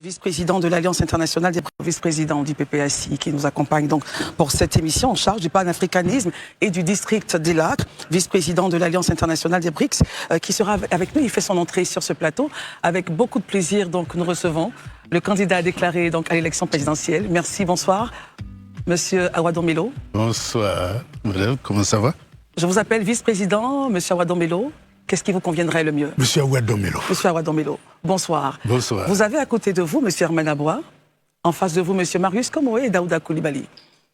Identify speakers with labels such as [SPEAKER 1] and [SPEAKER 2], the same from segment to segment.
[SPEAKER 1] Vice-président de l'Alliance internationale des vice-présidents du PPACI qui nous accompagne donc pour cette émission en charge du panafricanisme et du district des Lacs, vice-président de l'Alliance internationale des BRICS qui sera avec nous. Il fait son entrée sur ce plateau avec beaucoup de plaisir. Donc nous recevons le candidat déclaré donc à l'élection présidentielle. Merci, bonsoir, Monsieur Awadombelo.
[SPEAKER 2] Bonsoir, madame, comment ça va?
[SPEAKER 1] Je vous appelle vice-président, Monsieur Awadombelo. Qu'est-ce qui vous conviendrait le mieux?
[SPEAKER 2] Monsieur Awadombelo.
[SPEAKER 1] Monsieur Awadombelo, bonsoir.
[SPEAKER 2] Bonsoir.
[SPEAKER 1] Vous avez à côté de vous Monsieur Herman Aboua, en face de vous Monsieur Marius Komoé et Daouda Coulibaly.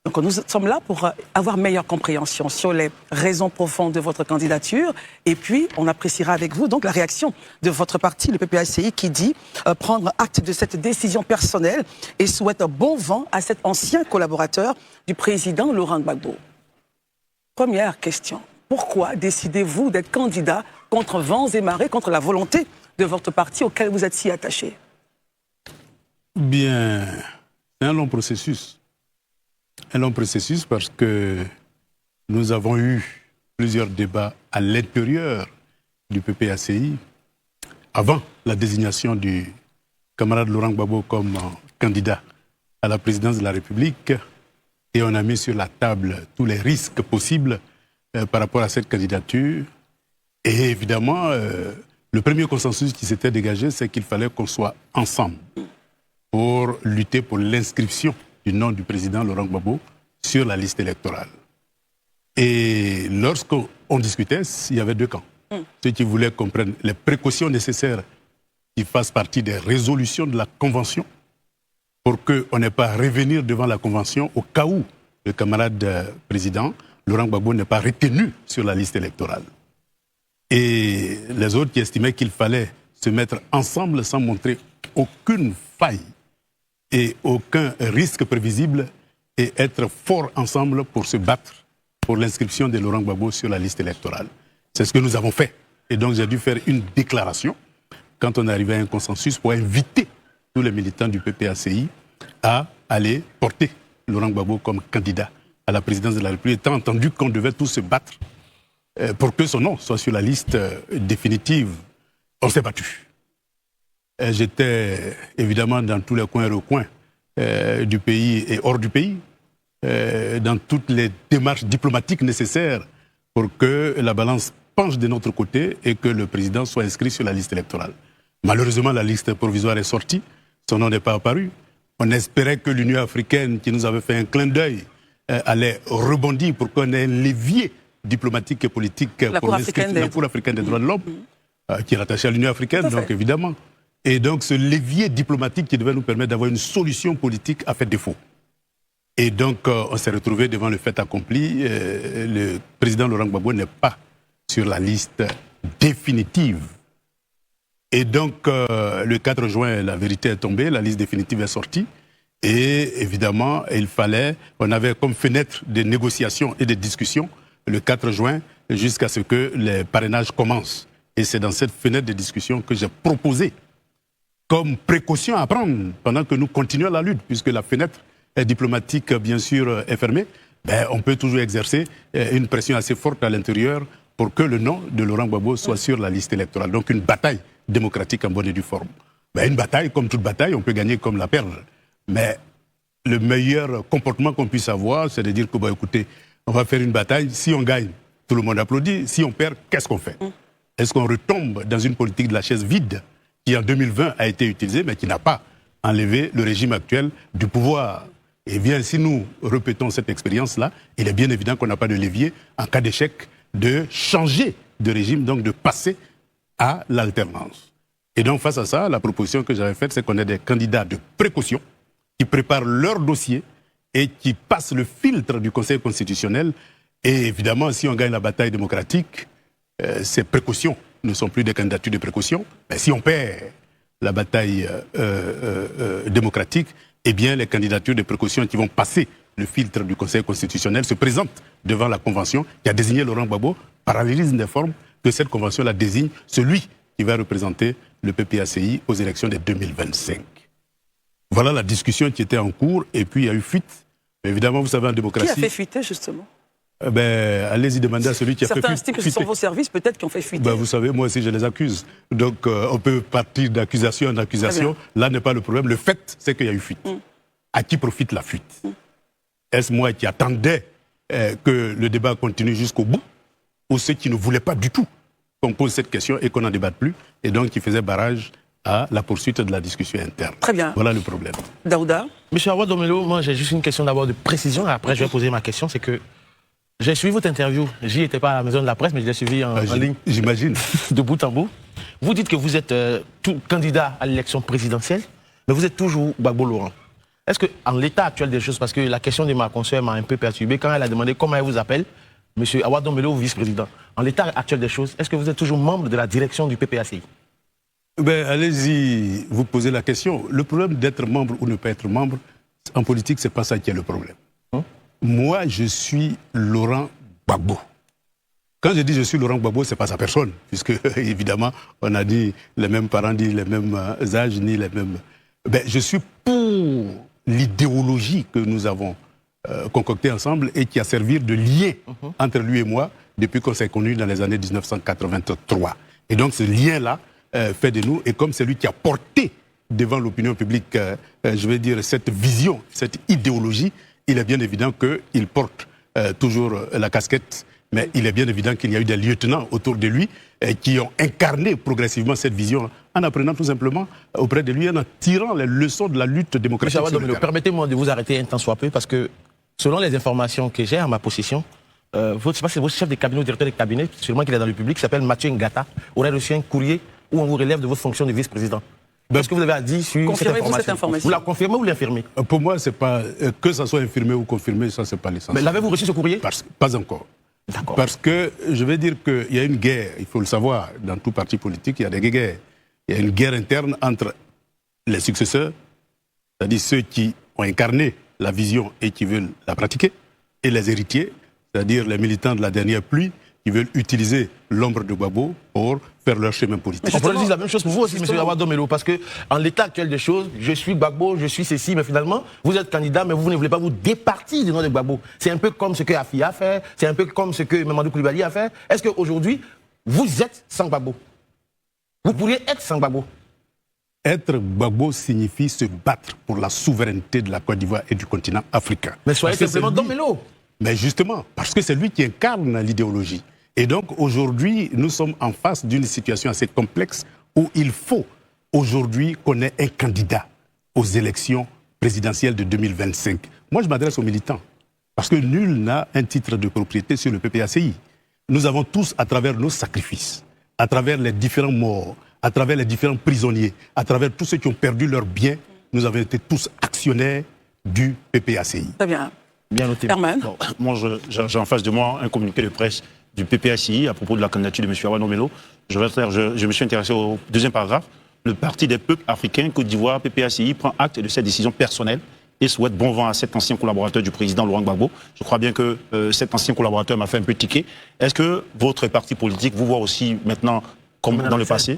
[SPEAKER 1] Donc nous sommes là pour avoir meilleure compréhension sur les raisons profondes de votre candidature et puis on appréciera avec vous donc la réaction de votre parti, le PPACI, qui dit prendre acte de cette décision personnelle et souhaite un bon vent à cet ancien collaborateur du président Laurent Gbagbo. Première question. Pourquoi décidez-vous d'être candidat contre vents et marées, contre la volonté de votre parti auquel vous êtes si attaché?
[SPEAKER 2] Bien, c'est un long processus. Un long processus parce que nous avons eu plusieurs débats à l'intérieur du PPACI avant la désignation du camarade Laurent Gbagbo comme candidat à la présidence de la République et on a mis sur la table tous les risques possibles par rapport à cette candidature. Et évidemment, le premier consensus qui s'était dégagé, c'est qu'il fallait qu'on soit ensemble pour lutter pour l'inscription du nom du président Laurent Gbagbo sur la liste électorale. Et lorsqu'on discutait, il y avait deux camps. Ceux qui voulaient qu'on prenne les précautions nécessaires qui fassent partie des résolutions de la Convention pour qu'on n'ait pas à revenir devant la Convention au cas où le camarade président Laurent Gbagbo n'est pas retenu sur la liste électorale. Et les autres qui estimaient qu'il fallait se mettre ensemble sans montrer aucune faille et aucun risque prévisible et être forts ensemble pour se battre pour l'inscription de Laurent Gbagbo sur la liste électorale. C'est ce que nous avons fait. Et donc j'ai dû faire une déclaration quand on est arrivé à un consensus pour inviter tous les militants du PPACI à aller porter Laurent Gbagbo comme candidat à la présidence de la République, étant entendu qu'on devait tous se battre pour que son nom soit sur la liste définitive. On s'est battu. J'étais évidemment dans tous les coins et recoins du pays et hors du pays, dans toutes les démarches diplomatiques nécessaires pour que la balance penche de notre côté et que le président soit inscrit sur la liste électorale. Malheureusement, la liste provisoire est sortie, son nom n'est pas apparu. On espérait que l'Union africaine, qui nous avait fait un clin d'œil, allait rebondir pour qu'on ait un levier diplomatique et politique pour l'inscription de la Cour africaine des droits de l'homme, qui est rattachée à l'Union africaine, donc évidemment. Et donc ce levier diplomatique qui devait nous permettre d'avoir une solution politique a fait défaut. Et donc on s'est retrouvé devant le fait accompli. Le président Laurent Gbagbo n'est pas sur la liste définitive. Et donc le 4 juin, la vérité est tombée, la liste définitive est sortie. Et évidemment, on avait comme fenêtre de négociations et de discussions le 4 juin jusqu'à ce que les parrainages commencent. Et c'est dans cette fenêtre de discussion que j'ai proposé comme précaution à prendre pendant que nous continuons la lutte, puisque la fenêtre diplomatique, bien sûr, est fermée, on peut toujours exercer une pression assez forte à l'intérieur pour que le nom de Laurent Gbagbo soit sur la liste électorale. Donc une bataille démocratique en bonne et due forme. Une bataille, comme toute bataille, on peut gagner comme la perdre. Mais le meilleur comportement qu'on puisse avoir, c'est de dire que, écoutez, on va faire une bataille, si on gagne, tout le monde applaudit, si on perd, qu'est-ce qu'on fait? Est-ce qu'on retombe dans une politique de la chaise vide qui en 2020 a été utilisée, mais qui n'a pas enlevé le régime actuel du pouvoir? Et bien, si nous répétons cette expérience-là, il est bien évident qu'on n'a pas de levier, en cas d'échec, de changer de régime, donc de passer à l'alternance. Et donc, face à ça, la proposition que j'avais faite, c'est qu'on ait des candidats de précaution qui préparent leur dossier et qui passent le filtre du Conseil constitutionnel. Et évidemment, si on gagne la bataille démocratique, ces précautions ne sont plus des candidatures de précaution. Mais si on perd la bataille démocratique, eh bien, les candidatures de précaution qui vont passer le filtre du Conseil constitutionnel se présentent devant la Convention qui a désigné Laurent Gbagbo, parallélisme des formes, que cette Convention-là désigne celui qui va représenter le PPACI aux élections de 2025. Voilà la discussion qui était en cours, et puis il y a eu fuite. Évidemment, vous savez, en démocratie...
[SPEAKER 1] Qui a fait fuiter, justement?
[SPEAKER 2] Allez-y demander à celui qui a fait fuiter.
[SPEAKER 1] Certains estiment que ce sont vos services peut-être qui ont fait fuiter.
[SPEAKER 2] Vous savez, moi aussi je les accuse. Donc on peut partir d'accusation en accusation. Là n'est pas le problème. Le fait, c'est qu'il y a eu fuite. À qui profite la fuite? Est-ce moi qui attendais que le débat continue jusqu'au bout, ou ceux qui ne voulaient pas du tout qu'on pose cette question et qu'on n'en débatte plus, et donc qui faisaient barrage à la poursuite de la discussion interne?
[SPEAKER 1] Très bien.
[SPEAKER 2] Voilà le problème.
[SPEAKER 1] Daouda?
[SPEAKER 3] Monsieur Awa Domelo, moi j'ai juste une question d'abord de précision, après je vais poser ma question, c'est que j'ai suivi votre interview, j'y étais pas à la maison de la presse, mais je l'ai suivi en ligne.
[SPEAKER 2] J'imagine.
[SPEAKER 3] De bout en bout. Vous dites que vous êtes tout candidat à l'élection présidentielle, mais vous êtes toujours Gbagbo Laurent. Est-ce qu'en l'état actuel des choses, parce que la question de ma consoeur m'a un peu perturbé, quand elle a demandé comment elle vous appelle, monsieur Awa Domelo, vice-président, en l'état actuel des choses, est-ce que vous êtes toujours membre de la direction du PPACI?
[SPEAKER 2] Allez-y, vous posez la question. Le problème d'être membre ou ne pas être membre, en politique, c'est pas ça qui est le problème. Moi, je suis Laurent Gbagbo. Quand je dis je suis Laurent Gbagbo, c'est pas sa personne, puisque évidemment, on a dit les mêmes parents, ni les mêmes âges, ni les mêmes. Je suis pour l'idéologie que nous avons concoctée ensemble et qui a servi de lien entre lui et moi depuis qu'on s'est connus dans les années 1983. Et donc ce lien-là fait de nous, et comme c'est lui qui a porté devant l'opinion publique, je vais dire, cette vision, cette idéologie, il est bien évident qu'il porte toujours la casquette, mais il est bien évident qu'il y a eu des lieutenants autour de lui qui ont incarné progressivement cette vision en apprenant tout simplement auprès de lui, en tirant les leçons de la lutte démocratique.
[SPEAKER 3] Permettez-moi de vous arrêter un temps soit peu, parce que selon les informations que j'ai à ma possession, votre chef de cabinet ou directeur de cabinet, sûrement qu'il est dans le public, s'appelle Mathieu Ngata, aurait reçu un courrier où on vous relève de votre fonction de vice-président. Est-ce que vous avez dit sur cette information? Vous la confirmez ou l'infirmez?
[SPEAKER 2] Pour moi, c'est pas que ça soit infirmé ou confirmé, ça c'est pas l'essentiel.
[SPEAKER 3] Mais l'avez-vous reçu ce courrier?
[SPEAKER 2] Pas encore.
[SPEAKER 3] D'accord.
[SPEAKER 2] Parce que je vais dire qu'il y a une guerre, il faut le savoir, dans tout parti politique, il y a des guerres. Il y a une guerre interne entre les successeurs, c'est-à-dire ceux qui ont incarné la vision et qui veulent la pratiquer, et les héritiers, c'est-à-dire les militants de la dernière pluie, qui veulent utiliser l'ombre de Gbagbo pour faire leur chemin politique.
[SPEAKER 3] On pourrait dire la même chose pour vous aussi, M. Awa Domelo, parce qu'en l'état actuel des choses, je suis Gbagbo, je suis ceci, mais finalement, vous êtes candidat, mais vous ne voulez pas vous départir du nom de Gbagbo. C'est un peu comme ce que Afi a fait, c'est un peu comme ce que Mamadou Koulibaly a fait. Est-ce qu'aujourd'hui, vous êtes sans Gbagbo? Vous pourriez être sans Gbagbo?
[SPEAKER 2] Être Gbagbo signifie se battre pour la souveraineté de la Côte d'Ivoire et du continent africain.
[SPEAKER 3] Mais soyez simplement Domelo.
[SPEAKER 2] Mais justement, parce que c'est lui qui incarne l'idéologie. Et donc aujourd'hui, nous sommes en face d'une situation assez complexe où il faut aujourd'hui qu'on ait un candidat aux élections présidentielles de 2025. Moi, je m'adresse aux militants, parce que nul n'a un titre de propriété sur le PPACI. Nous avons tous, à travers nos sacrifices, à travers les différents morts, à travers les différents prisonniers, à travers tous ceux qui ont perdu leurs biens, nous avons été tous actionnaires du PPACI.
[SPEAKER 1] Très bien.
[SPEAKER 3] Bien noté.
[SPEAKER 1] Herman.
[SPEAKER 4] Bon, moi, j'ai en face de moi un communiqué de presse du PPACI à propos de la candidature de M. Awa Domelo. Je me suis intéressé au deuxième paragraphe. Le Parti des peuples africains, Côte d'Ivoire, PPACI, prend acte de cette décision personnelle et souhaite bon vent à cet ancien collaborateur du président Laurent Gbagbo. Je crois bien que cet ancien collaborateur m'a fait un peu tiquer. Est-ce que votre parti politique vous voit aussi maintenant comme dans le passé?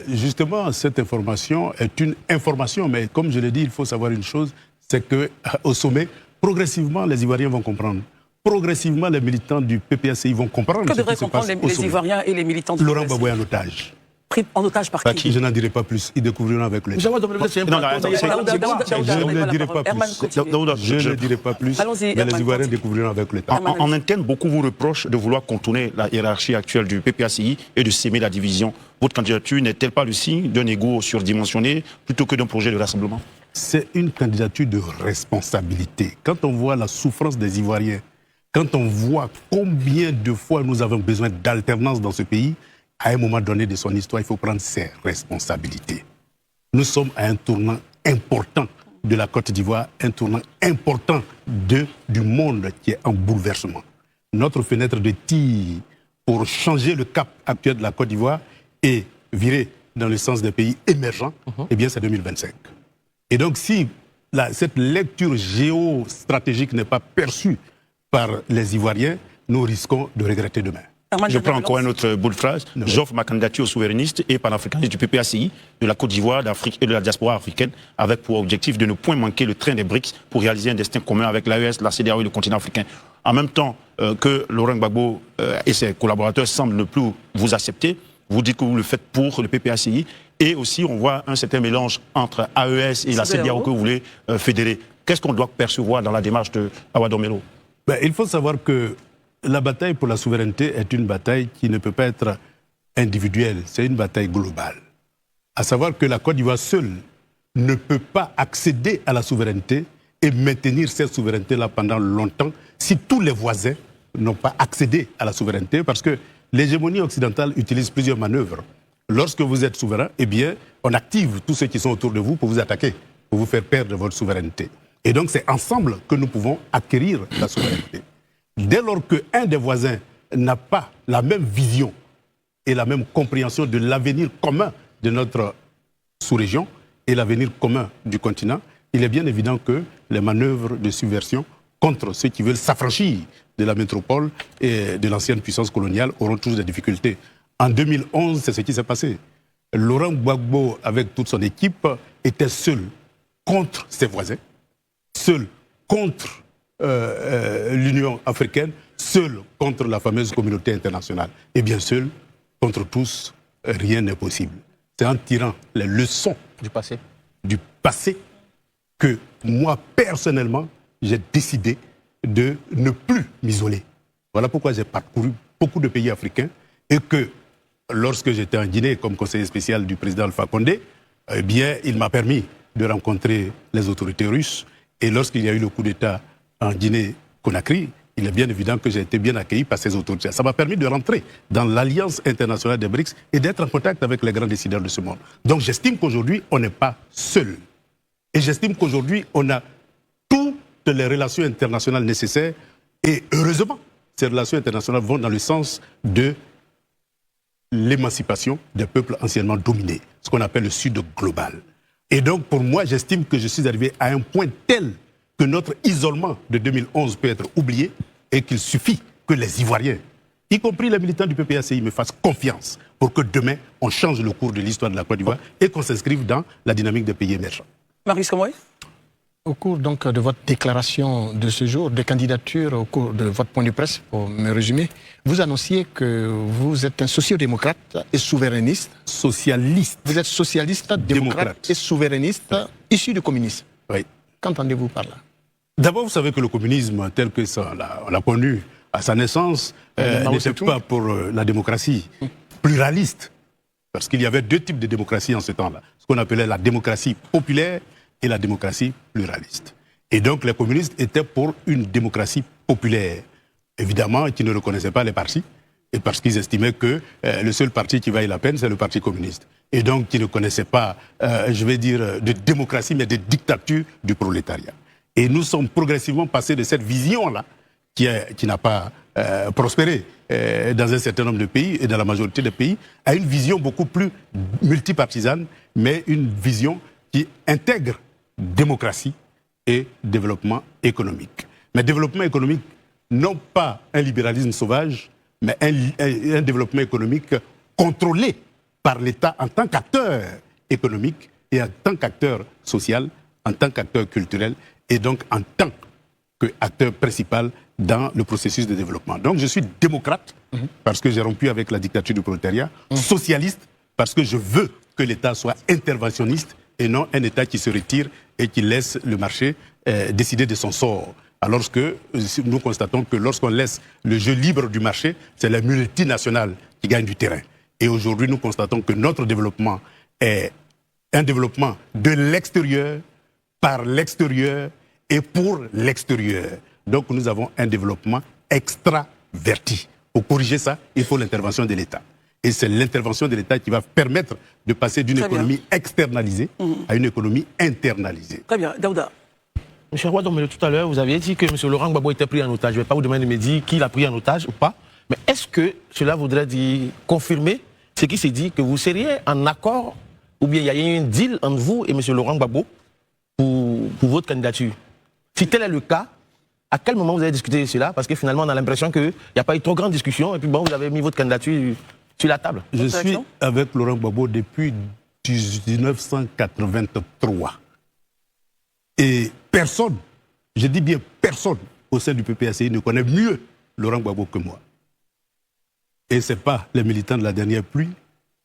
[SPEAKER 2] Justement, cette information est une information, mais comme je l'ai dit, il faut savoir une chose, c'est qu'au sommet, progressivement, les Ivoiriens vont comprendre. Progressivement, les militants du PPACI vont comprendre.
[SPEAKER 1] Que devraient comprendre les Ivoiriens et les militants du
[SPEAKER 2] Laurent Gbagbo est en otage.
[SPEAKER 1] Pris en otage par qui?
[SPEAKER 2] Je n'en dirai pas plus. Ils découvriront avec le temps. Je ne dirai pas plus. Je ne dirai pas plus. Mais les Ivoiriens découvriront avec le temps.
[SPEAKER 4] En interne, beaucoup vous reprochent de vouloir contourner la hiérarchie actuelle du PPACI et de s'aimer la division. Votre candidature n'est-elle pas le signe d'un ego surdimensionné plutôt que d'un projet de rassemblement?
[SPEAKER 2] C'est une candidature de responsabilité. Quand on voit la souffrance des Ivoiriens, quand on voit combien de fois nous avons besoin d'alternance dans ce pays, à un moment donné de son histoire, il faut prendre ses responsabilités. Nous sommes à un tournant important de la Côte d'Ivoire, un tournant important du monde qui est en bouleversement. Notre fenêtre de tir pour changer le cap actuel de la Côte d'Ivoire et virer dans le sens des pays émergents, eh bien c'est 2025. Et donc si cette lecture géostratégique n'est pas perçue par les Ivoiriens, nous risquons de regretter demain.
[SPEAKER 4] Je prends encore un autre bout de phrase. J'offre ma candidature aux souverainistes et panafricanistes du PPACI, de la Côte d'Ivoire, d'Afrique et de la diaspora africaine, avec pour objectif de ne point manquer le train des BRICS pour réaliser un destin commun avec l'AES, la CEDEAO et le continent africain. En même temps que Laurent Gbagbo et ses collaborateurs semblent ne plus vous accepter, vous dites que vous le faites pour le PPACI, et aussi on voit un certain mélange entre AES et la CEDEAO que vous voulez fédérer. Qu'est-ce qu'on doit percevoir dans la démarche de Awa Domelo?
[SPEAKER 2] Il faut savoir que la bataille pour la souveraineté est une bataille qui ne peut pas être individuelle, c'est une bataille globale. À savoir que la Côte d'Ivoire seule ne peut pas accéder à la souveraineté et maintenir cette souveraineté-là pendant longtemps si tous les voisins n'ont pas accédé à la souveraineté, parce que l'hégémonie occidentale utilise plusieurs manœuvres. Lorsque vous êtes souverain, eh bien, on active tous ceux qui sont autour de vous pour vous attaquer, pour vous faire perdre votre souveraineté. Et donc, c'est ensemble que nous pouvons acquérir la souveraineté. Dès lors qu'un des voisins n'a pas la même vision et la même compréhension de l'avenir commun de notre sous-région et l'avenir commun du continent, il est bien évident que les manœuvres de subversion contre ceux qui veulent s'affranchir de la métropole et de l'ancienne puissance coloniale auront toujours des difficultés. En 2011, c'est ce qui s'est passé. Laurent Gbagbo, avec toute son équipe, était seul contre ses voisins, seul contre l'Union africaine, seul contre la fameuse communauté internationale. Et bien seul contre tous, rien n'est possible. C'est en tirant les leçons du passé que moi, personnellement, j'ai décidé de ne plus m'isoler. Voilà pourquoi j'ai parcouru beaucoup de pays africains et que lorsque j'étais en Guinée comme conseiller spécial du président Alpha Condé, eh bien, il m'a permis de rencontrer les autorités russes. Et lorsqu'il y a eu le coup d'État en Guinée-Conakry, il est bien évident que j'ai été bien accueilli par ces autorités. Ça m'a permis de rentrer dans l'Alliance internationale des BRICS et d'être en contact avec les grands décideurs de ce monde. Donc j'estime qu'aujourd'hui, on n'est pas seul. Et j'estime qu'aujourd'hui, on a toutes les relations internationales nécessaires. Et heureusement, ces relations internationales vont dans le sens de l'émancipation des peuples anciennement dominés, ce qu'on appelle le Sud global. Et donc, pour moi, j'estime que je suis arrivé à un point tel que notre isolement de 2011 peut être oublié et qu'il suffit que les Ivoiriens, y compris les militants du PPACI, me fassent confiance pour que demain, on change le cours de l'histoire de la Côte d'Ivoire et qu'on s'inscrive dans la dynamique des pays émergents.
[SPEAKER 1] Marius Komoé?
[SPEAKER 5] Au cours donc de votre déclaration de ce jour, de candidature, au cours de votre point de presse, pour me résumer, vous annonciez que vous êtes un sociodémocrate et souverainiste.
[SPEAKER 2] Socialiste.
[SPEAKER 5] Vous êtes socialiste, démocrate et souverainiste, issu du communisme.
[SPEAKER 2] Oui.
[SPEAKER 5] Qu'entendez-vous par là?
[SPEAKER 2] D'abord, vous savez que le communisme, tel que ça, on l'a connu à sa naissance, n'était pas pour la démocratie pluraliste. Parce qu'il y avait deux types de démocratie en ce temps-là. Ce qu'on appelait la démocratie populaire et la démocratie pluraliste. Et donc les communistes étaient pour une démocratie populaire, évidemment, qui ne reconnaissaient pas les partis, et parce qu'ils estimaient que le seul parti qui vaille la peine, c'est le Parti communiste. Et donc qui ne connaissaient pas, je vais dire, de démocratie, mais de dictature du prolétariat. Et nous sommes progressivement passés de cette vision-là, qui n'a pas prospéré dans un certain nombre de pays, et dans la majorité des pays, à une vision beaucoup plus multipartisane, mais une vision qui intègre démocratie et développement économique. Mais développement économique, non pas un libéralisme sauvage, mais un développement économique contrôlé par l'État en tant qu'acteur économique et en tant qu'acteur social, en tant qu'acteur culturel et donc en tant qu'acteur principal dans le processus de développement. Donc je suis démocrate parce que j'ai rompu avec la dictature du prolétariat, socialiste parce que je veux que l'État soit interventionniste et non un État qui se retire et qui laisse le marché décider de son sort. Alors que nous constatons que lorsqu'on laisse le jeu libre du marché, c'est les multinationales qui gagnent du terrain. Et aujourd'hui, nous constatons que notre développement est un développement de l'extérieur, par l'extérieur et pour l'extérieur. Donc nous avons un développement extraverti. Pour corriger ça, il faut l'intervention de l'État. Et c'est l'intervention de l'État qui va permettre de passer d'une économie externalisée à une économie internalisée.
[SPEAKER 1] Très bien. Daouda.
[SPEAKER 3] Monsieur Ouaddomelo, tout à l'heure, vous aviez dit que M. Laurent Gbagbo était pris en otage. Je ne vais pas vous demander de me dire qui l'a pris en otage ou pas. Mais est-ce que cela voudrait dire confirmer ce qui s'est dit, que vous seriez en accord ou bien il y a eu un deal entre vous et M. Laurent Gbagbo pour votre candidature? Si tel est le cas, à quel moment vous avez discuté de cela? Parce que finalement, on a l'impression qu'il n'y a pas eu trop grande discussion et puis bon, vous avez mis votre candidature sur la table.
[SPEAKER 2] Je suis avec Laurent Gbagbo depuis 1983. Et personne, je dis bien personne, au sein du PPACI ne connaît mieux Laurent Gbagbo que moi. Et ce n'est pas les militants de la dernière pluie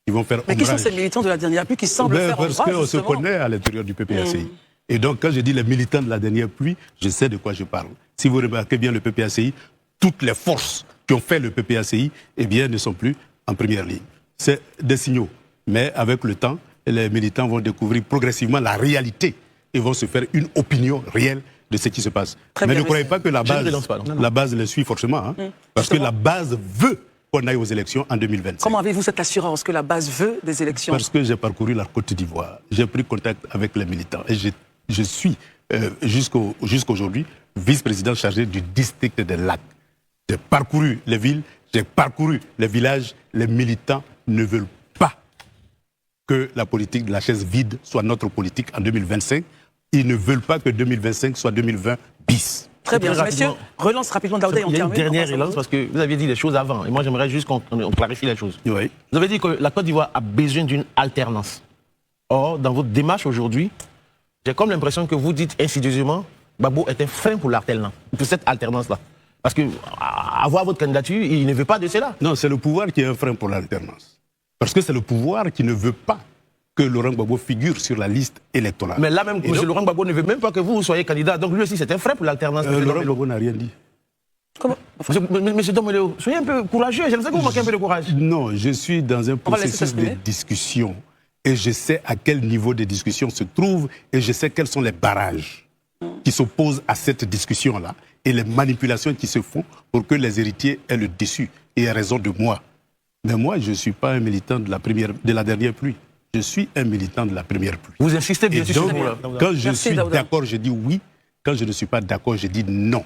[SPEAKER 2] qui vont faire
[SPEAKER 1] Mais
[SPEAKER 2] ombrage.
[SPEAKER 1] qui sont ces militants de la dernière pluie qui semblent faire
[SPEAKER 2] Parce
[SPEAKER 1] ombrage,
[SPEAKER 2] qu'on se
[SPEAKER 1] justement.
[SPEAKER 2] connaît à l'intérieur du PPACI. Et donc, quand je dis les militants de la dernière pluie, je sais de quoi je parle. Si vous remarquez bien le PPACI, toutes les forces qui ont fait le PPACI, eh bien, ne sont plus en première ligne. C'est des signaux. Mais avec le temps, les militants vont découvrir progressivement la réalité et vont se faire une opinion réelle de ce qui se passe.
[SPEAKER 1] Très
[SPEAKER 2] Mais
[SPEAKER 1] bien,
[SPEAKER 2] ne croyez pas que la
[SPEAKER 3] Je ne
[SPEAKER 2] base,
[SPEAKER 3] relance pas, non.
[SPEAKER 2] la base les suit forcément. Hein, parce que
[SPEAKER 1] Justement.
[SPEAKER 2] la base veut qu'on aille aux élections en 2025.
[SPEAKER 1] Comment avez-vous cette assurance que la base veut des élections?
[SPEAKER 2] Parce que j'ai parcouru la Côte d'Ivoire, j'ai pris contact avec les militants et je suis jusqu'aujourd'hui vice-président chargé du district des Lacs. J'ai parcouru les villes, j'ai parcouru les villages, les militants ne veulent pas que la politique de la chaise vide soit notre politique en 2025. Ils ne veulent pas que 2025 soit 2020 bis.
[SPEAKER 1] Très bien,
[SPEAKER 3] Très
[SPEAKER 1] messieurs,
[SPEAKER 3] rapidement.
[SPEAKER 1] relance rapidement Daouda et on
[SPEAKER 3] Il y a une
[SPEAKER 1] termine.
[SPEAKER 3] dernière relance parce que vous aviez dit les choses avant. Et moi, j'aimerais juste qu'on clarifie les choses.
[SPEAKER 2] Oui.
[SPEAKER 3] Vous avez dit que la Côte d'Ivoire a besoin d'une alternance. Or, dans votre démarche aujourd'hui, j'ai comme l'impression que vous dites insidieusement Gbagbo est un frein pour l'alternance, pour cette alternance-là. Parce que avoir votre candidature, il ne veut pas de cela.
[SPEAKER 2] Non, c'est le pouvoir qui est un frein pour l'alternance. Parce que c'est le pouvoir qui ne veut pas que Laurent Gbagbo figure sur la liste électorale.
[SPEAKER 3] Mais là même,
[SPEAKER 2] Et
[SPEAKER 3] M.
[SPEAKER 2] donc,
[SPEAKER 3] Laurent Gbagbo ne veut même pas que vous soyez candidat. Donc lui aussi, c'est un frein pour l'alternance.
[SPEAKER 2] Laurent Gbagbo n'a rien dit.
[SPEAKER 1] Comment?
[SPEAKER 3] Monsieur Doméléo, soyez un peu courageux. Je sais que vous manquez un peu de courage.
[SPEAKER 2] Non, je suis dans un
[SPEAKER 1] va laisser
[SPEAKER 2] processus de
[SPEAKER 1] s'exprimer.
[SPEAKER 2] discussion et je sais à quel niveau de discussion se trouve et je sais quels sont les barrages qui s'opposent à cette discussion-là et les manipulations qui se font pour que les héritiers aient le dessus et aient raison de moi. Mais moi, je ne suis pas un militant de la dernière pluie. Je suis un militant de la première pluie.
[SPEAKER 3] Vous insistez bien
[SPEAKER 2] Et
[SPEAKER 3] sûr
[SPEAKER 2] donc,
[SPEAKER 3] sur ce
[SPEAKER 2] quand je
[SPEAKER 1] Merci,
[SPEAKER 2] suis
[SPEAKER 1] Daouda.
[SPEAKER 2] d'accord, je dis oui. Quand je ne suis pas d'accord, je dis non.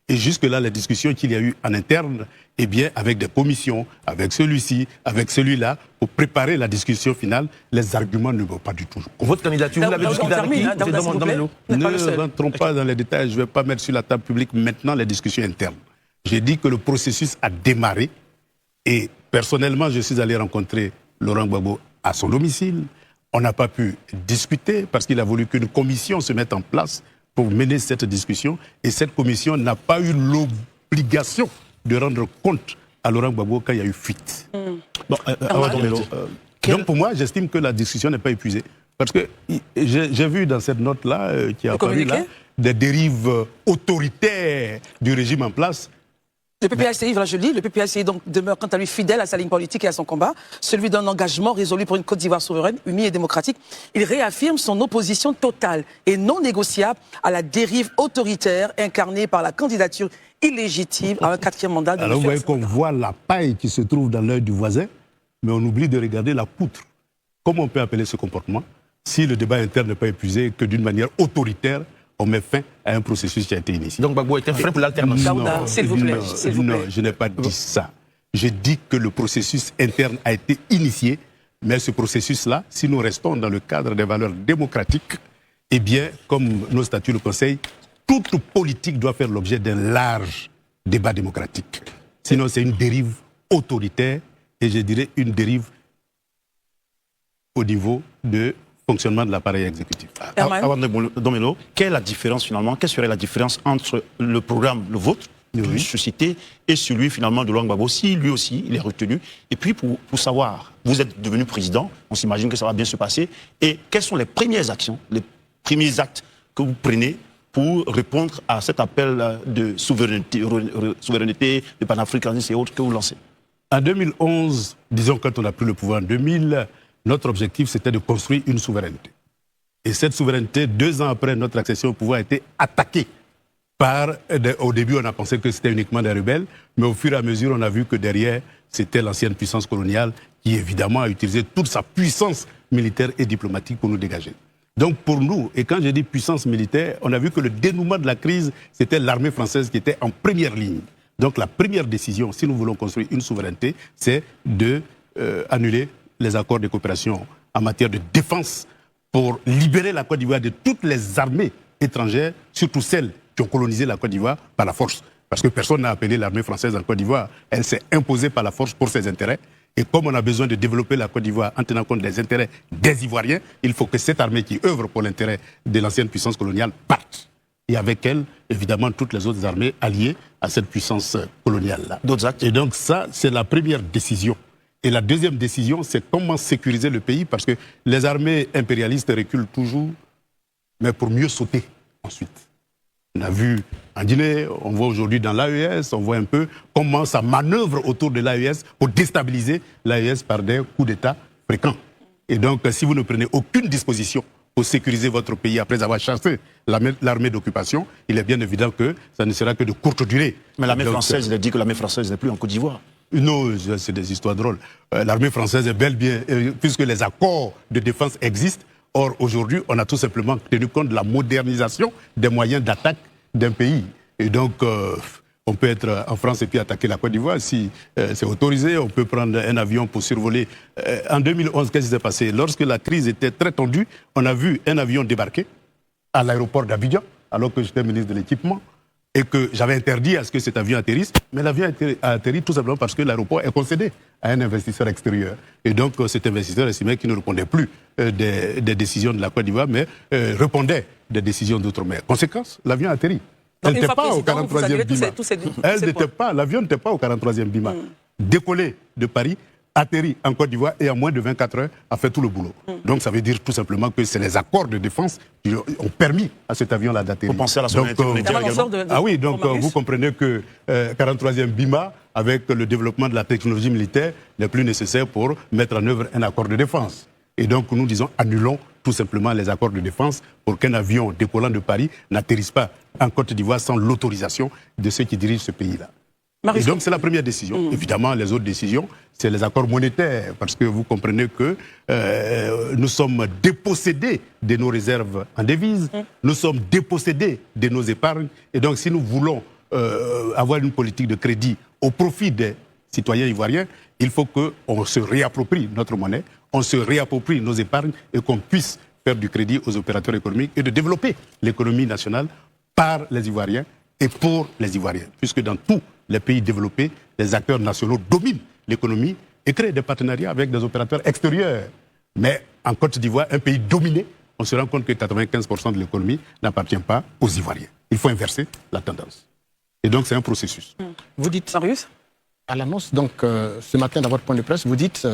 [SPEAKER 2] Et jusque-là, les discussions qu'il y a eu en interne, eh bien, avec des commissions, avec celui-ci, avec celui-là, pour préparer la discussion finale, les arguments ne vont pas du tout.
[SPEAKER 3] Votre candidature, vous l'avez
[SPEAKER 1] Daouda, on
[SPEAKER 3] discutée avec qui
[SPEAKER 1] termine, hein, Daouda, s'il vous plaît.
[SPEAKER 3] Doméléo.
[SPEAKER 1] Vous n'êtes pas le
[SPEAKER 2] Ne
[SPEAKER 1] seul.
[SPEAKER 2] rentrons pas dans les détails, je ne vais pas mettre sur la table publique maintenant les discussions internes. J'ai dit que le processus a démarré et personnellement, je suis allé rencontrer Laurent Gbagbo à son domicile. On n'a pas pu discuter parce qu'il a voulu qu'une commission se mette en place pour mener cette discussion et cette commission n'a pas eu l'obligation de rendre compte à Laurent Gbagbo quand il y a eu fuite.
[SPEAKER 3] Bon,
[SPEAKER 2] Donc pour moi, j'estime que la discussion n'est pas épuisée. Parce que j'ai vu dans cette note-là, qui a
[SPEAKER 1] Le
[SPEAKER 2] apparu là,
[SPEAKER 1] communiqué
[SPEAKER 2] des dérives autoritaires du régime en place.
[SPEAKER 1] Le PPACI, voilà, je lis, le PPACI donc demeure quant à lui fidèle à sa ligne politique et à son combat, celui d'un engagement résolu pour une Côte d'Ivoire souveraine, unie et démocratique. Il réaffirme son opposition totale et non négociable à la dérive autoritaire incarnée par la candidature illégitime à un 4e mandat de
[SPEAKER 2] Alors vous
[SPEAKER 1] M.
[SPEAKER 2] voyez qu'on voit la paille qui se trouve dans l'œil du voisin, mais on oublie de regarder la poutre. Comment on peut appeler ce comportement si le débat interne n'est pas épuisé, que d'une manière autoritaire, on met fin à un processus qui a été initié.
[SPEAKER 3] Donc Gbagbo est un frein pour l'alternance.
[SPEAKER 1] Daouda, s'il vous plaît,
[SPEAKER 2] non,
[SPEAKER 1] s'il vous plaît.
[SPEAKER 2] non, je n'ai pas dit ça. J'ai dit que le processus interne a été initié, mais ce processus-là, si nous restons dans le cadre des valeurs démocratiques, eh bien, comme nos statuts le conseillent, toute politique doit faire l'objet d'un large débat démocratique. Sinon, c'est une dérive autoritaire et je dirais une dérive au niveau de fonctionnement de l'appareil exécutif.
[SPEAKER 1] Herman.
[SPEAKER 4] Avant de Domélo, quelle est la différence finalement, quelle serait la différence entre le programme, le vôtre, de société, et celui finalement de Laurent Gbagbo, si lui aussi il est retenu? Et puis pour savoir, vous êtes devenu président, on s'imagine que ça va bien se passer, et quelles sont les premières actions, les premiers actes que vous prenez pour répondre à cet appel de souveraineté, de panafricanisme et autres que vous lancez?
[SPEAKER 2] En 2011, disons quand on a pris le pouvoir en 2000, notre objectif c'était de construire une souveraineté. Et cette souveraineté, 2 ans après notre accession au pouvoir, a été attaquée par, au début on a pensé que c'était uniquement des rebelles, mais au fur et à mesure on a vu que derrière c'était l'ancienne puissance coloniale qui évidemment a utilisé toute sa puissance militaire et diplomatique pour nous dégager. Donc pour nous, et quand je dis puissance militaire, on a vu que le dénouement de la crise, c'était l'armée française qui était en première ligne. Donc la première décision, si nous voulons construire une souveraineté, c'est de annuler les accords de coopération en matière de défense pour libérer la Côte d'Ivoire de toutes les armées étrangères, surtout celles qui ont colonisé la Côte d'Ivoire par la force. Parce que personne n'a appelé l'armée française en Côte d'Ivoire. Elle s'est imposée par la force pour ses intérêts. Et comme on a besoin de développer la Côte d'Ivoire en tenant compte des intérêts des Ivoiriens, il faut que cette armée qui œuvre pour l'intérêt de l'ancienne puissance coloniale parte. et avec elle, évidemment, toutes les autres armées alliées à cette puissance coloniale-là.
[SPEAKER 4] D'autres actes.
[SPEAKER 2] Et donc ça, c'est la première décision. Et la deuxième décision, c'est comment sécuriser le pays, parce que les armées impérialistes reculent toujours, mais pour mieux sauter ensuite. On a vu en Guinée, on voit aujourd'hui dans l'AES, on voit un peu comment ça manœuvre autour de l'AES pour déstabiliser l'AES par des coups d'État fréquents. Et donc, si vous ne prenez aucune disposition pour sécuriser votre pays après avoir chassé l'armée d'occupation, il est bien évident que ça ne sera que de courte durée.
[SPEAKER 4] Mais l'armée française, il a dit que l'armée française n'est plus en Côte d'Ivoire.
[SPEAKER 2] Non, c'est des histoires drôles. L'armée française est bel bien, puisque les accords de défense existent. Or, aujourd'hui, on a tout simplement tenu compte de la modernisation des moyens d'attaque d'un pays. Et donc, on peut être en France et puis attaquer la Côte d'Ivoire si c'est autorisé. On peut prendre un avion pour survoler. En 2011, qu'est-ce qui s'est passé? Lorsque la crise était très tendue, on a vu un avion débarquer à l'aéroport d'Abidjan, alors que j'étais ministre de l'Équipement, et que j'avais interdit à ce que cet avion atterrisse. Mais l'avion a atterri tout simplement parce que l'aéroport est concédé à un investisseur extérieur. Et donc, cet investisseur estimait qu'il ne répondait plus des décisions de la Côte d'Ivoire, mais répondait des décisions d'outre-mer. Conséquence, l'avion a atterri. Elle n'était pas au 43e BIMA. L'avion n'était pas au 43e BIMA. Décollé de Paris, atterri en Côte d'Ivoire et en moins de 24 heures a fait tout le boulot. Donc ça veut dire tout simplement que c'est les accords de défense qui ont permis à cet avion-là d'atterrir.
[SPEAKER 4] Vous pensez à la souveraineté monétaire également.
[SPEAKER 2] Ah oui, donc vous comprenez que 43e BIMA, avec le développement de la technologie militaire, n'est plus nécessaire pour mettre en œuvre un accord de défense. Et donc nous disons annulons tout simplement les accords de défense pour qu'un avion décollant de Paris n'atterrisse pas en Côte d'Ivoire sans l'autorisation de ceux qui dirigent ce pays-là. Et donc c'est la première décision. Évidemment, les autres décisions, c'est les accords monétaires, parce que vous comprenez que nous sommes dépossédés de nos réserves en devises, nous sommes dépossédés de nos épargnes, et donc si nous voulons avoir une politique de crédit au profit des citoyens ivoiriens, il faut qu'on se réapproprie notre monnaie, on se réapproprie nos épargnes et qu'on puisse faire du crédit aux opérateurs économiques et de développer l'économie nationale par les Ivoiriens et pour les Ivoiriens. Puisque dans tous les pays développés, les acteurs nationaux dominent l'économie et créent des partenariats avec des opérateurs extérieurs. Mais en Côte d'Ivoire, un pays dominé, on se rend compte que 95% de l'économie n'appartient pas aux Ivoiriens. Il faut inverser la tendance. Et donc c'est un processus.
[SPEAKER 5] Vous dites,
[SPEAKER 1] Marius ?
[SPEAKER 5] à l'annonce, donc ce matin dans votre point de presse, vous dites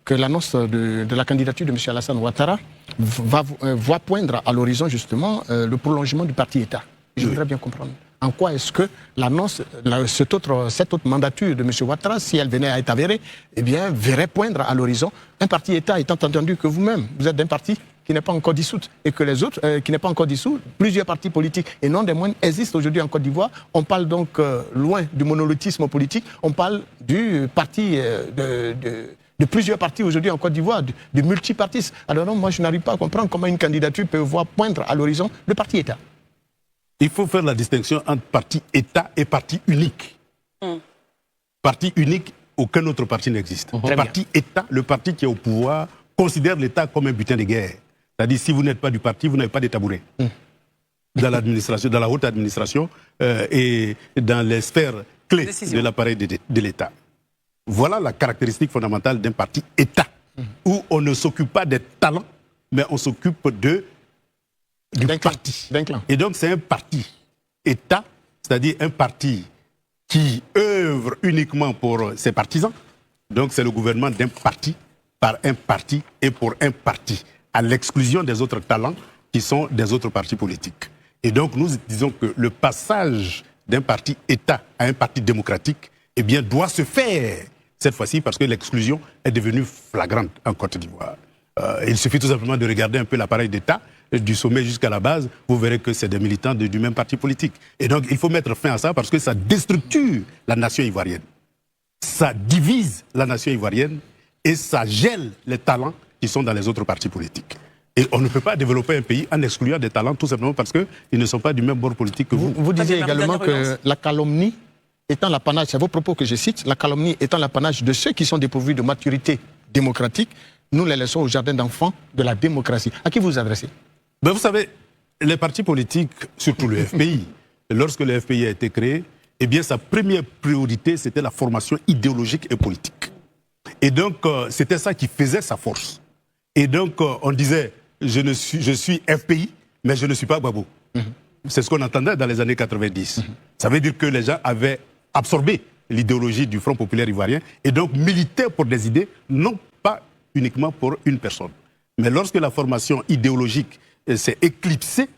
[SPEAKER 5] que l'annonce de la candidature de M. Alassane Ouattara va poindre à l'horizon justement le prolongement du parti État. Je voudrais bien comprendre. En quoi est-ce que l'annonce, cette autre mandature de M. Ouattara, si elle venait à être avérée, eh bien, verrait poindre à l'horizon un parti État, étant entendu que vous-même, vous êtes d'un parti qui n'est pas encore dissout, et que les autres, qui n'est pas encore dissous, plusieurs partis politiques, et non des moindres, existent aujourd'hui en Côte d'Ivoire. On parle donc loin du monolithisme politique, on parle du parti, de plusieurs partis aujourd'hui en Côte d'Ivoire, de multipartistes. Alors non, moi je n'arrive pas à comprendre comment une candidature peut voir poindre à l'horizon le parti État.
[SPEAKER 2] Il faut faire la distinction entre parti État et parti unique. Parti unique, aucun autre parti n'existe. Parti État, le parti qui est au pouvoir, considère l'État comme un butin de guerre. C'est-à-dire, si vous n'êtes pas du parti, vous n'avez pas de tabouret. Dans l'administration, dans la haute administration et dans les sphères clés de l'appareil de l'État. Voilà la caractéristique fondamentale d'un parti État, où on ne s'occupe pas des talents, mais on s'occupe du parti. Et donc c'est un parti État, c'est-à-dire un parti qui œuvre uniquement pour ses partisans. Donc c'est le gouvernement d'un parti, par un parti et pour un parti, à l'exclusion des autres talents qui sont des autres partis politiques. Et donc nous disons que le passage d'un parti État à un parti démocratique, eh bien, doit se faire cette fois-ci parce que l'exclusion est devenue flagrante en Côte d'Ivoire. Il suffit tout simplement de regarder un peu l'appareil d'État, du sommet jusqu'à la base, vous verrez que c'est des militants du même parti politique. Et donc il faut mettre fin à ça parce que ça déstructure la nation ivoirienne. Ça divise la nation ivoirienne et ça gèle les talents qui sont dans les autres partis politiques. Et on ne peut pas développer un pays en excluant des talents tout simplement parce qu'ils ne sont pas du même bord politique que vous.
[SPEAKER 5] Vous disiez également que la calomnie étant l'apanage, c'est vos propos que je cite, la calomnie étant l'apanage de ceux qui sont dépourvus de maturité démocratique, nous les laissons au jardin d'enfants de la démocratie. À qui vous adressez?
[SPEAKER 2] Ben vous savez, les partis politiques, surtout le FPI, lorsque le FPI a été créé, eh bien sa première priorité c'était la formation idéologique et politique. Et donc c'était ça qui faisait sa force. Et donc on disait je suis FPI, mais je ne suis pas Gbagbo. c'est ce qu'on entendait dans les années 90. Ça veut dire que les gens avaient absorbé l'idéologie du Front populaire ivoirien et donc militaient pour des idées, non pas uniquement pour une personne. Mais lorsque la formation idéologique s'est éclipsée,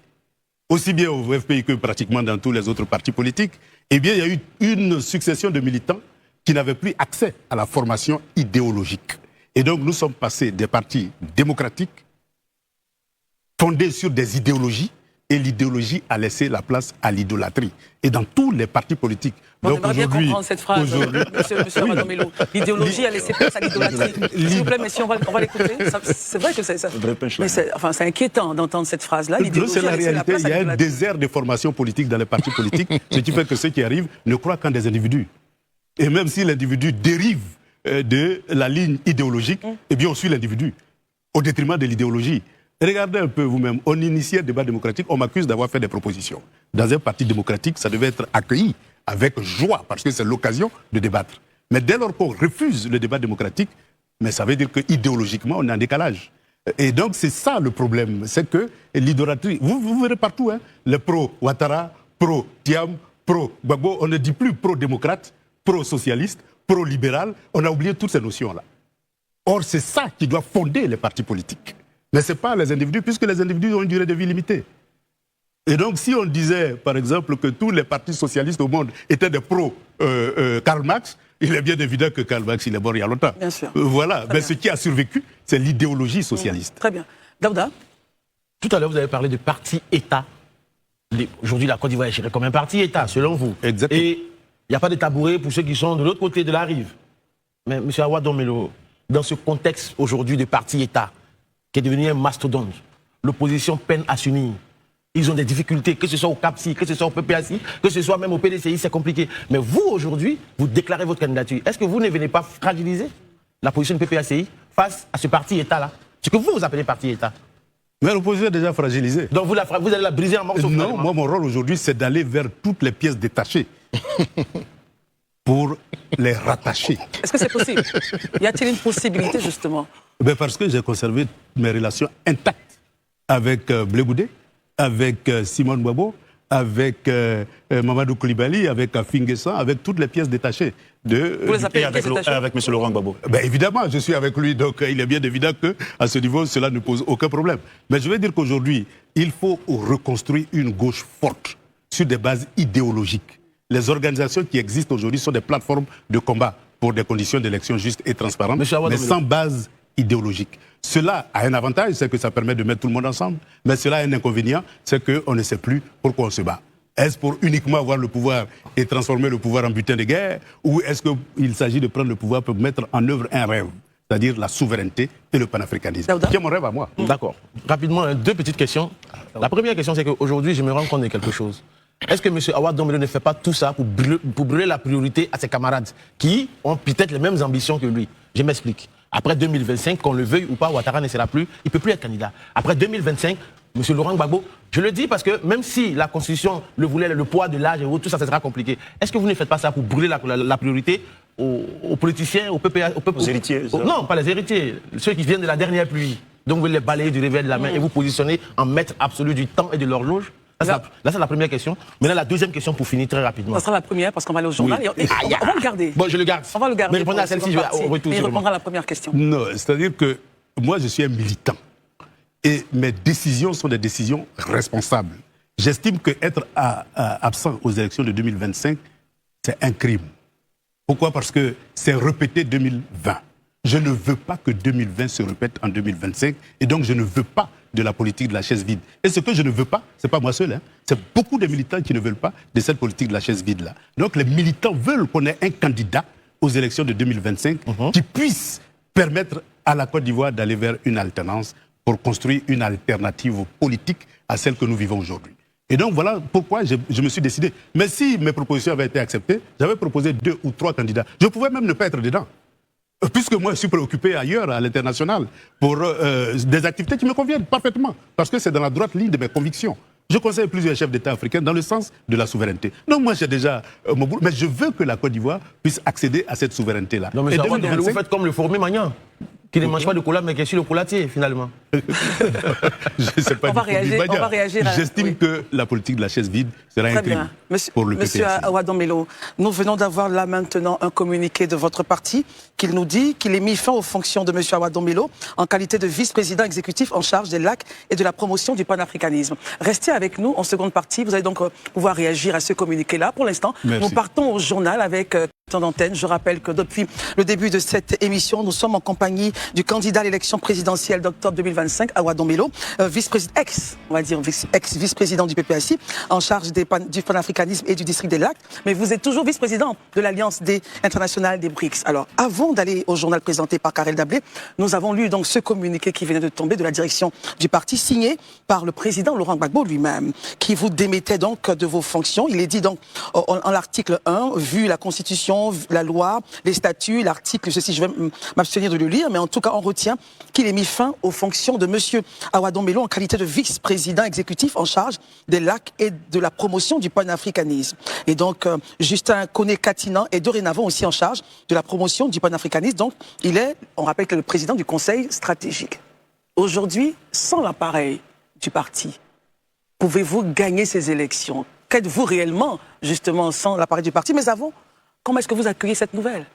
[SPEAKER 2] aussi bien au FPI que pratiquement dans tous les autres partis politiques, eh bien, il y a eu une succession de militants qui n'avaient plus accès à la formation idéologique. Et donc, nous sommes passés des partis démocratiques, fondés sur des idéologies, et l'idéologie a laissé la place à l'idolâtrie. Et dans tous les partis politiques.
[SPEAKER 1] On aimerait bien comprendre cette phrase, monsieur
[SPEAKER 2] Oui,
[SPEAKER 1] Radomelo. L'idéologie a laissé place à l'idolâtrie. S'il vous plaît, messieurs, on va l'écouter. C'est vrai que c'est ça. Mais c'est inquiétant d'entendre cette phrase-là.
[SPEAKER 2] C'est la réalité. Il y a un désert de formation politique dans les partis politiques, ce qui fait que ceux qui arrivent ne croient qu'en des individus. Et même si l'individu dérive de la ligne idéologique, eh bien on suit l'individu, au détriment de l'idéologie. Regardez un peu vous-même, on initie un débat démocratique, on m'accuse d'avoir fait des propositions. Dans un parti démocratique, ça devait être accueilli avec joie, parce que c'est l'occasion de débattre. Mais dès lors qu'on refuse le débat démocratique, mais ça veut dire qu'idéologiquement, on est en décalage. Et donc c'est ça le problème, c'est que l'idolâtrie, vous verrez partout, hein, les pro-Ouattara, pro-Tiam, pro-Gbagbo, on ne dit plus pro-démocrate, pro-socialiste, pro-libéral, on a oublié toutes ces notions-là. Or, c'est ça qui doit fonder les partis politiques. Mais ce n'est pas les individus, puisque les individus ont une durée de vie limitée. Et donc, si on disait, par exemple, que tous les partis socialistes au monde étaient des pro-Karl Marx, il est bien évident que Karl Marx, il est mort il y a longtemps.
[SPEAKER 1] Bien sûr.
[SPEAKER 2] Voilà. Mais ce qui a survécu, c'est l'idéologie socialiste.
[SPEAKER 1] Très bien. Daouda?
[SPEAKER 3] Tout à l'heure, vous avez parlé de parti-État. Aujourd'hui, la Côte d'Ivoire est gérée comme un parti-État, selon vous.
[SPEAKER 2] Exactement.
[SPEAKER 3] Et il n'y a pas de tabouret pour ceux qui sont de l'autre côté de la rive. Mais M. Awa Domelo, dans ce contexte aujourd'hui de parti-État, qui est devenu un mastodonte, l'opposition peine à s'unir. Ils ont des difficultés, que ce soit au CAPSI, que ce soit au PPACI, que ce soit même au PDCI, c'est compliqué. Mais vous, aujourd'hui, vous déclarez votre candidature. Est-ce que vous ne venez pas fragiliser la position du PPACI face à ce parti-État-là? Ce que vous appelez parti-État.
[SPEAKER 2] Mais l'opposition est déjà fragilisée.
[SPEAKER 3] Donc vous allez la briser en morceaux?
[SPEAKER 2] Non, moi, mon rôle aujourd'hui, c'est d'aller vers toutes les pièces détachées pour les rattacher.
[SPEAKER 1] Est-ce que c'est possible? Y a-t-il une possibilité, justement?
[SPEAKER 2] Ben parce que j'ai conservé mes relations intactes avec Blé Goudé, avec Simone Gbagbo, avec Mamadou Koulibaly, avec Finguessan, avec toutes les pièces détachées.
[SPEAKER 1] Vous les appelez
[SPEAKER 4] avec,
[SPEAKER 1] pièces détachées?
[SPEAKER 4] avec M. Laurent Gbagbo.
[SPEAKER 2] Ben évidemment, je suis avec lui, donc il est bien évident qu'à ce niveau, cela ne pose aucun problème. Mais je veux dire qu'aujourd'hui, il faut reconstruire une gauche forte sur des bases idéologiques. Les organisations qui existent aujourd'hui sont des plateformes de combat pour des conditions d'élection justes et transparentes, mais sans base idéologique. Cela a un avantage, c'est que ça permet de mettre tout le monde ensemble, mais cela a un inconvénient, c'est qu'on ne sait plus pourquoi on se bat. Est-ce pour uniquement avoir le pouvoir et transformer le pouvoir en butin de guerre, ou est-ce qu'il s'agit de prendre le pouvoir pour mettre en œuvre un rêve, c'est-à-dire la souveraineté et le panafricanisme, qui est mon rêve à moi.
[SPEAKER 3] D'accord. Rapidement, deux petites questions. La première question, c'est qu'aujourd'hui, je me rends compte de quelque chose. Est-ce que M. Awa Domelo ne fait pas tout ça pour brûler la priorité à ses camarades qui ont peut-être les mêmes ambitions que lui? Je m'explique. Après 2025, qu'on le veuille ou pas, Ouattara ne sera plus, il ne peut plus être candidat. Après 2025, M. Laurent Gbagbo, je le dis parce que même si la Constitution le voulait, le poids de l'âge et tout ça, ça sera compliqué. Est-ce que vous ne faites pas ça pour brûler la priorité aux politiciens, aux
[SPEAKER 4] héritiers?
[SPEAKER 3] Non, pas les héritiers, ceux qui viennent de la dernière pluie. Donc vous les balayez du revers de la main et vous positionnez en maître absolu du temps et de l'horloge. Là, c'est la première question. Maintenant, la deuxième question pour finir très rapidement.
[SPEAKER 1] Ça sera la première parce qu'on va aller au journal.
[SPEAKER 3] Oui.
[SPEAKER 1] Et on va le garder.
[SPEAKER 3] Bon, je le garde.
[SPEAKER 1] On va le garder.
[SPEAKER 3] Mais répondez à celle-ci, je vais au retour.
[SPEAKER 1] Mais il répondra à la première question.
[SPEAKER 2] Non, c'est-à-dire que moi, je suis un militant. Et mes décisions sont des décisions responsables. J'estime qu'être absent aux élections de 2025, c'est un crime. Pourquoi? Parce que c'est répété 2020. Je ne veux pas que 2020 se répète en 2025. Et donc, je ne veux pas de la politique de la chaise vide. Et ce que je ne veux pas, ce n'est pas moi seul, hein, c'est beaucoup de militants qui ne veulent pas de cette politique de la chaise vide-là. Donc les militants veulent qu'on ait un candidat aux élections de 2025 qui puisse permettre à la Côte d'Ivoire d'aller vers une alternance pour construire une alternative politique à celle que nous vivons aujourd'hui. Et donc voilà pourquoi je me suis décidé. Mais si mes propositions avaient été acceptées, j'avais proposé 2 ou 3 candidats. Je pouvais même ne pas être dedans. Puisque moi, je suis préoccupé ailleurs, à l'international, pour des activités qui me conviennent parfaitement, parce que c'est dans la droite ligne de mes convictions. Je conseille plusieurs chefs d'État africains dans le sens de la souveraineté. Donc moi, j'ai déjà mon boulot, mais je veux que la Côte d'Ivoire puisse accéder à cette souveraineté-là.
[SPEAKER 3] Non, mais vous faites comme le fourmi Magnan, qui ne mange pas de cola, mais qui est sur le colatier, finalement.
[SPEAKER 2] Je ne sais pas.
[SPEAKER 1] On va réagir.
[SPEAKER 2] J'estime
[SPEAKER 1] oui.
[SPEAKER 2] que la politique de la chaise vide sera
[SPEAKER 1] Très
[SPEAKER 2] un crime
[SPEAKER 1] bien.
[SPEAKER 2] pour le
[SPEAKER 1] Monsieur
[SPEAKER 2] PPACI.
[SPEAKER 1] Awadon Melo, nous venons d'avoir là maintenant un communiqué de votre parti qui nous dit qu'il est mis fin aux fonctions de monsieur Awadon Melo en qualité de vice-président exécutif en charge des lacs et de la promotion du panafricanisme. Restez avec nous en seconde partie. Vous allez donc pouvoir réagir à ce communiqué-là. Pour l'instant, nous partons au journal avec temps d'antenne. Je rappelle que depuis le début de cette émission, nous sommes en compagnie du candidat à l'élection présidentielle d'octobre 2025, Awadon Melo, ex-vice-président du PPACI, en charge du panafricanisme et du district des lacs. Mais vous êtes toujours vice-président de l'Alliance internationale des BRICS. Alors, avant d'aller au journal présenté par Karel Dablé, nous avons lu donc ce communiqué qui venait de tomber de la direction du parti, signé par le président Laurent Gbagbo lui-même, qui vous démettait donc de vos fonctions. Il est dit donc en l'article 1, vu la Constitution, la loi, les statuts, l'article, ceci, je vais m'abstenir de le lire, mais en tout cas, on retient qu'il ait mis fin aux fonctions de monsieur Awadon Melo en qualité de vice-président exécutif en charge des lacs et de la promotion du panafricanisme. Et donc, Justin Koné-Katinan est dorénavant aussi en charge de la promotion du panafricanisme. Donc, il est, on rappelle que le président du Conseil stratégique. Aujourd'hui, sans l'appareil du parti, pouvez-vous gagner ces élections? Qu'êtes-vous réellement, justement, sans l'appareil du parti? Mais avant, comment est-ce que vous accueillez cette nouvelle?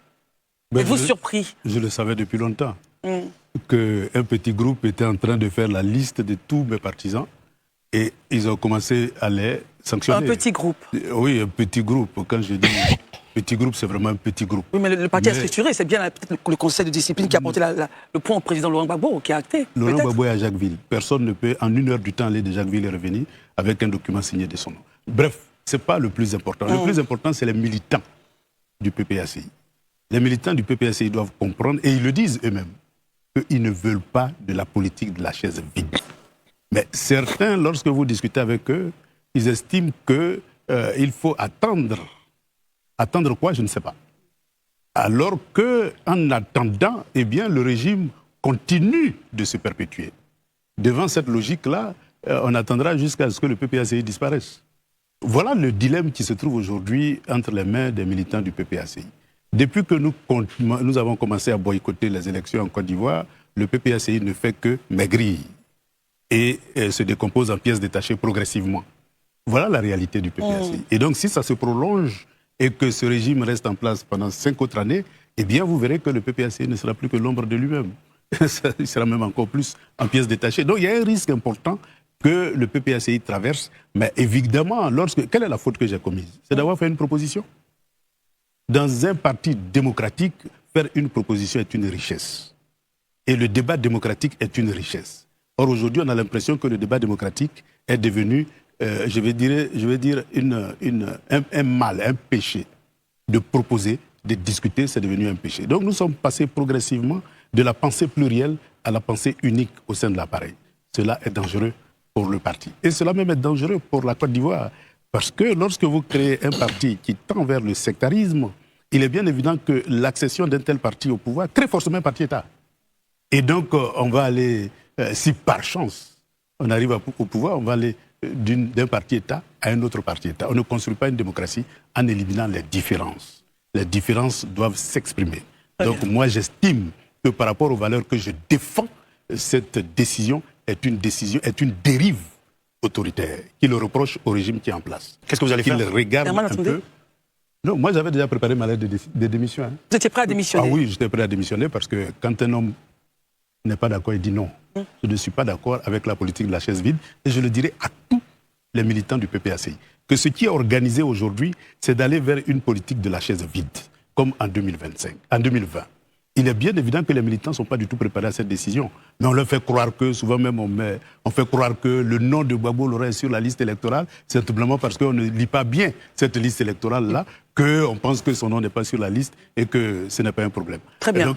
[SPEAKER 1] Êtes-vous surpris?
[SPEAKER 2] Je le savais depuis longtemps, qu'un petit groupe était en train de faire la liste de tous mes partisans et ils ont commencé à les sanctionner.
[SPEAKER 1] Un petit groupe?
[SPEAKER 2] Oui, un petit groupe. Quand je dis petit groupe, c'est vraiment un petit groupe.
[SPEAKER 1] Oui, mais le parti est structuré. C'est bien peut-être le conseil de discipline qui a porté le point au président Laurent Gbagbo, qui a acté.
[SPEAKER 2] Laurent Gbagbo est à Jacquesville. Personne ne peut, en 1 heure du temps, aller de Jacquesville et revenir avec un document signé de son nom. Bref, ce n'est pas le plus important. Le plus important, c'est les militants du PPACI. Les militants du PPACI doivent comprendre, et ils le disent eux-mêmes, qu'ils ne veulent pas de la politique de la chaise vide. Mais certains, lorsque vous discutez avec eux, ils estiment qu'il faut attendre. Attendre quoi, je ne sais pas. Alors qu'en attendant, eh bien, le régime continue de se perpétuer. Devant cette logique-là, on attendra jusqu'à ce que le PPACI disparaisse. Voilà le dilemme qui se trouve aujourd'hui entre les mains des militants du PPACI. Depuis que nous avons commencé à boycotter les élections en Côte d'Ivoire, le PPACI ne fait que maigrir et se décompose en pièces détachées progressivement. Voilà la réalité du PPACI. Et donc, si ça se prolonge et que ce régime reste en place pendant 5 autres années, eh bien, vous verrez que le PPACI ne sera plus que l'ombre de lui-même. Il sera même encore plus en pièces détachées. Donc, il y a un risque important que le PPACI traverse. Mais évidemment, quelle est la faute que j'ai commise? C'est d'avoir fait une proposition. Dans un parti démocratique, faire une proposition est une richesse. Et le débat démocratique est une richesse. Or, aujourd'hui, on a l'impression que le débat démocratique est devenu, je vais dire un mal, un péché. De proposer, de discuter, c'est devenu un péché. Donc, nous sommes passés progressivement de la pensée plurielle à la pensée unique au sein de l'appareil. Cela est dangereux pour le parti. Et cela même est dangereux pour la Côte d'Ivoire. Parce que lorsque vous créez un parti qui tend vers le sectarisme, il est bien évident que l'accession d'un tel parti au pouvoir crée forcément un parti-État. Et donc, on va aller, si par chance on arrive au pouvoir, on va aller d'un parti-État à un autre parti-État. On ne construit pas une démocratie en éliminant les différences. Les différences doivent s'exprimer. Donc, moi, j'estime que par rapport aux valeurs que je défends, cette décision est une dérive autoritaire qui le reproche au régime qui est en place.
[SPEAKER 4] Qu'est-ce que vous allez faire?
[SPEAKER 2] Qu'il regarde un peu. Non, moi j'avais déjà préparé ma lettre de démission.
[SPEAKER 1] Vous étiez prêt à démissionner?
[SPEAKER 2] Ah oui, j'étais prêt à démissionner parce que quand un homme n'est pas d'accord, il dit non. Je ne suis pas d'accord avec la politique de la chaise vide et je le dirai à tous les militants du PPACI que ce qui est organisé aujourd'hui, c'est d'aller vers une politique de la chaise vide, comme en 2020. Il est bien évident que les militants ne sont pas du tout préparés à cette décision. Mais on leur fait croire que, souvent même on fait croire que le nom de Gbagbo Laurent est sur la liste électorale, c'est simplement parce qu'on ne lit pas bien cette liste électorale-là, qu'on pense que son nom n'est pas sur la liste et que ce n'est pas un problème.
[SPEAKER 1] Très bien.
[SPEAKER 2] Et donc,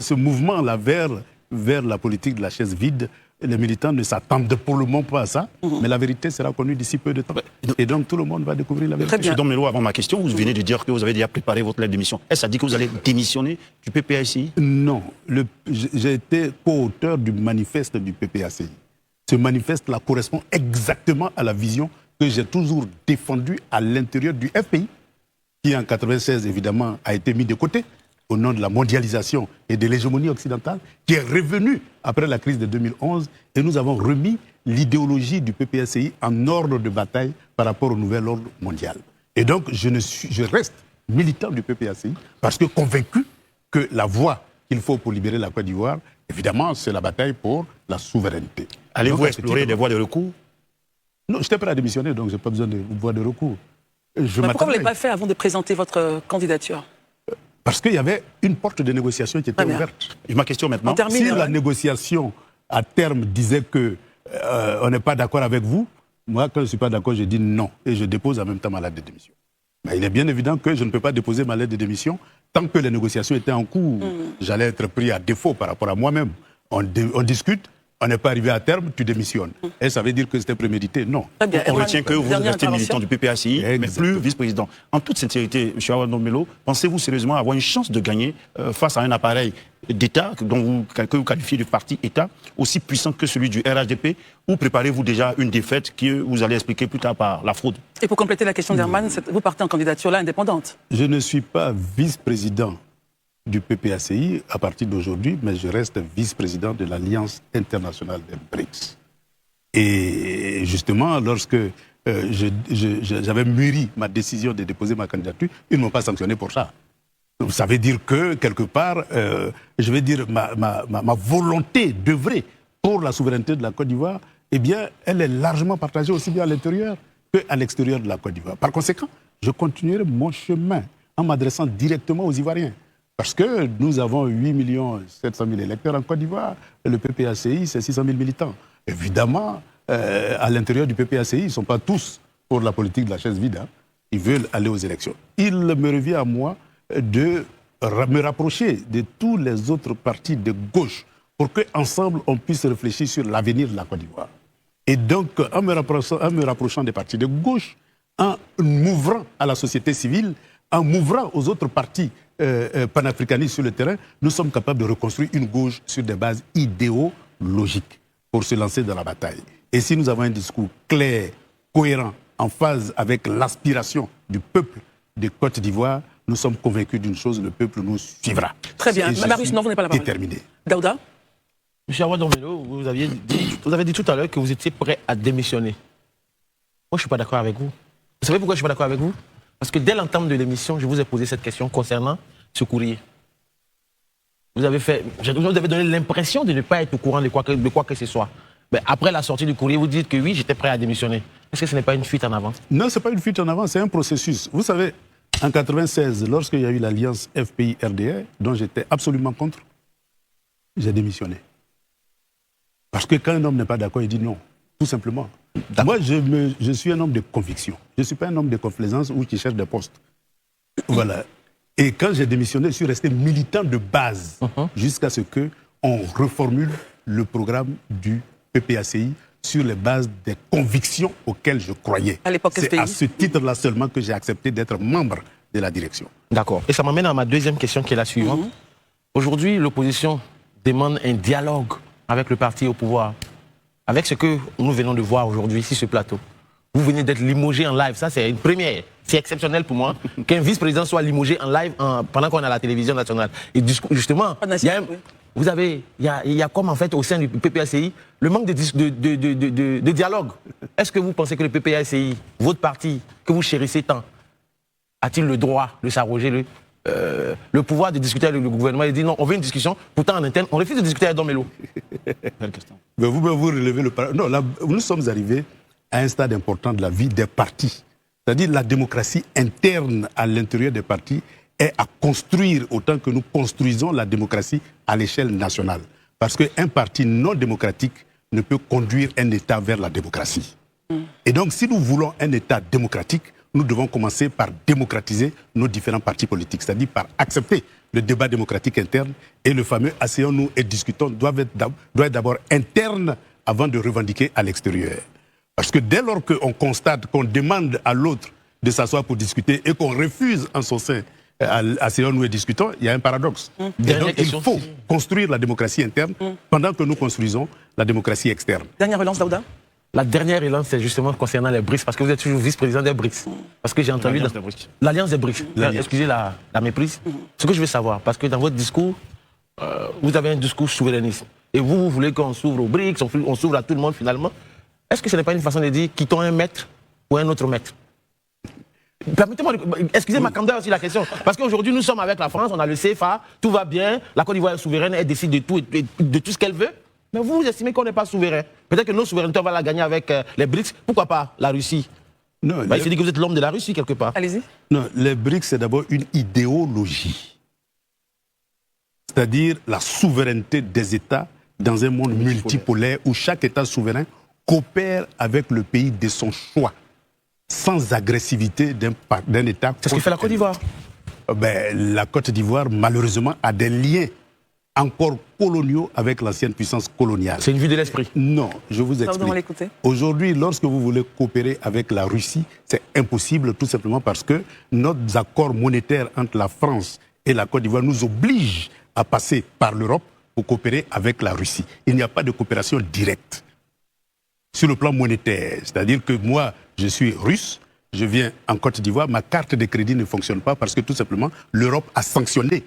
[SPEAKER 2] ce mouvement-là vers la politique de la chaise vide, les militants ne s'attendent pour le moment pas à ça, mais la vérité sera connue d'ici peu de temps. Et donc tout le monde va découvrir la vérité.
[SPEAKER 4] Monsieur Domelo, avant ma question, vous venez de dire que vous avez déjà préparé votre lettre de démission. Est-ce que ça dit que vous allez démissionner du PPACI?
[SPEAKER 2] Non. J'ai été co-auteur du manifeste du PPACI. Ce manifeste-là correspond exactement à la vision que j'ai toujours défendue à l'intérieur du FPI, qui en 1996, évidemment, a été mis de côté. au nom de la mondialisation et de l'hégémonie occidentale, qui est revenu après la crise de 2011, et nous avons remis l'idéologie du PPACI en ordre de bataille par rapport au nouvel ordre mondial. Et donc, je reste militant du PPACI parce que convaincu que la voie qu'il faut pour libérer la Côte d'Ivoire, évidemment, c'est la bataille pour la souveraineté.
[SPEAKER 4] Allez-vous explorer des voies de recours?
[SPEAKER 2] Non, j'étais prêt à démissionner, donc je n'ai pas besoin de voie de recours.
[SPEAKER 1] Mais pourquoi vous ne l'avez pas fait avant de présenter votre candidature?
[SPEAKER 2] Parce qu'il y avait une porte de négociation qui était ouverte.
[SPEAKER 4] Et ma question maintenant,
[SPEAKER 2] si la négociation à terme disait que on n'est pas d'accord avec vous, moi, quand je ne suis pas d'accord, je dis non. Et je dépose en même temps ma lettre de démission. Mais il est bien évident que je ne peux pas déposer ma lettre de démission tant que les négociations étaient en cours. J'allais être pris à défaut par rapport à moi-même. On discute, on n'est pas arrivé à terme, tu démissionnes. Et ça veut dire que c'était prémédité? Non.
[SPEAKER 4] On retient que vous restez militant du PPACI, mais plus vice-président. En toute sincérité, M. Awa Ndombelo, pensez-vous sérieusement avoir une chance de gagner face à un appareil d'État que vous qualifiez de parti État, aussi puissant que celui du RHDP, ou préparez-vous déjà une défaite que vous allez expliquer plus tard par la fraude?
[SPEAKER 1] Et pour compléter la question d'Herman, vous partez en candidature là indépendante?
[SPEAKER 2] Je ne suis pas vice-président du PPACI à partir d'aujourd'hui, mais je reste vice-président de l'Alliance internationale des BRICS. Et justement, lorsque j'avais mûri ma décision de déposer ma candidature, ils ne m'ont pas sanctionné pour ça. Donc, ça veut dire que, quelque part, je vais dire, ma volonté d'œuvrer pour la souveraineté de la Côte d'Ivoire, eh bien, elle est largement partagée aussi bien à l'intérieur qu'à l'extérieur de la Côte d'Ivoire. Par conséquent, je continuerai mon chemin en m'adressant directement aux Ivoiriens. Parce que nous avons 8 700 000 électeurs en Côte d'Ivoire, et le PPACI, c'est 600 000 militants. Évidemment, à l'intérieur du PPACI, ils ne sont pas tous pour la politique de la chaise vide. Hein. Ils veulent aller aux élections. Il me revient à moi de me rapprocher de tous les autres partis de gauche pour qu'ensemble, on puisse réfléchir sur l'avenir de la Côte d'Ivoire. Et donc, en me rapprochant des partis de gauche, en m'ouvrant à la société civile, en m'ouvrant aux autres partis panafricanistes sur le terrain, nous sommes capables de reconstruire une gauche sur des bases idéologiques pour se lancer dans la bataille. Et si nous avons un discours clair, cohérent, en phase avec l'aspiration du peuple de Côte d'Ivoire, nous sommes convaincus d'une chose, le peuple nous suivra.
[SPEAKER 1] Très bien. Marius, non, vous n'avez pas la parole.
[SPEAKER 2] Déterminé.
[SPEAKER 1] Daouda?
[SPEAKER 3] M. Awa Ndombelo, vous avez dit tout à l'heure que vous étiez prêt à démissionner. Moi, je ne suis pas d'accord avec vous. Vous savez pourquoi je ne suis pas d'accord avec vous? Parce que dès l'entame de l'émission, je vous ai posé cette question concernant ce courrier. Vous avez donné l'impression de ne pas être au courant de quoi que ce soit. Mais après la sortie du courrier, vous dites que oui, j'étais prêt à démissionner. Est-ce que ce n'est pas une fuite en avant?
[SPEAKER 2] Non, ce n'est pas une fuite en avant, c'est un processus. Vous savez, en 1996, lorsqu'il y a eu l'alliance FPI-RDR, dont j'étais absolument contre, j'ai démissionné. Parce que quand un homme n'est pas d'accord, il dit non, tout simplement. Moi, je suis un homme de conviction. Je ne suis pas un homme de complaisance ou qui cherche des postes. Voilà. Et quand j'ai démissionné, je suis resté militant de base jusqu'à ce qu'on reformule le programme du PPACI sur les bases des convictions auxquelles je croyais.
[SPEAKER 1] À l'époque,
[SPEAKER 2] c'est à ce titre-là seulement que j'ai accepté d'être membre de la direction.
[SPEAKER 3] D'accord. Et ça m'amène à ma deuxième question qui est la suivante. Aujourd'hui, l'opposition demande un dialogue avec le parti au pouvoir. Avec ce que nous venons de voir aujourd'hui sur ce plateau. Vous venez d'être limogé en live, ça c'est une première. C'est exceptionnel pour moi qu'un vice-président soit limogé en live pendant qu'on est à la télévision nationale. Et justement, il y a comme en fait au sein du PPACI le manque de dialogue. Est-ce que vous pensez que le PPACI, votre parti, que vous chérissez tant, a-t-il le droit de s'arroger le pouvoir de discuter avec le gouvernement? Il dit non, on veut une discussion, pourtant en interne, on refuse de discuter avec Ndombelo.
[SPEAKER 2] Mais vous relevez le... Non, là, nous sommes arrivés à un stade important de la vie des partis. C'est-à-dire la démocratie interne à l'intérieur des partis est à construire autant que nous construisons la démocratie à l'échelle nationale. Parce qu'un parti non démocratique ne peut conduire un État vers la démocratie. Et donc, si nous voulons un État démocratique, nous devons commencer par démocratiser nos différents partis politiques, c'est-à-dire par accepter le débat démocratique interne, et le fameux « asseyons-nous et discutons » doit être d'abord interne avant de revendiquer à l'extérieur. Parce que dès lors qu'on constate qu'on demande à l'autre de s'asseoir pour discuter et qu'on refuse en son sein « asseyons-nous et discutons », il y a un paradoxe. Et donc il faut construire la démocratie interne pendant que nous construisons la démocratie externe.
[SPEAKER 1] Dernière relance, Daouda.
[SPEAKER 3] La dernière relance, c'est justement concernant les BRICS, parce que vous êtes toujours vice-président des BRICS. Parce que j'ai entendu... L'Alliance des BRICS. Excusez la méprise. Ce que je veux savoir, parce que dans votre discours, vous avez un discours souverainiste. Et vous voulez qu'on s'ouvre aux BRICS, on s'ouvre à tout le monde finalement. Est-ce que ce n'est pas une façon de dire quittons un maître pour un autre maître? Permettez-moi, excusez ma candeur aussi la question. Parce qu'aujourd'hui, nous sommes avec la France, on a le CFA, tout va bien, la Côte d'Ivoire est souveraine, elle décide de tout, de tout ce qu'elle veut. Mais vous estimez qu'on n'est pas souverain. Peut-être que nos souverainetés, on va la gagner avec les BRICS. Pourquoi pas la Russie?
[SPEAKER 2] Non,
[SPEAKER 3] Il se dit que vous êtes l'homme de la Russie quelque part.
[SPEAKER 1] Allez-y.
[SPEAKER 2] Non, les BRICS, c'est d'abord une idéologie. C'est-à-dire la souveraineté des États dans un monde multipolaire où chaque État souverain coopère avec le pays de son choix, sans agressivité d'un État.
[SPEAKER 3] C'est ce que fait la Côte d'Ivoire.
[SPEAKER 2] La Côte d'Ivoire, malheureusement, a des liens encore coloniaux avec l'ancienne puissance coloniale.
[SPEAKER 3] C'est une vue de l'esprit.
[SPEAKER 2] Non, je vous explique. Aujourd'hui, lorsque vous voulez coopérer avec la Russie, c'est impossible tout simplement parce que nos accords monétaires entre la France et la Côte d'Ivoire nous obligent à passer par l'Europe pour coopérer avec la Russie. Il n'y a pas de coopération directe sur le plan monétaire. C'est-à-dire que moi, je suis russe, je viens en Côte d'Ivoire, ma carte de crédit ne fonctionne pas parce que tout simplement, l'Europe a sanctionné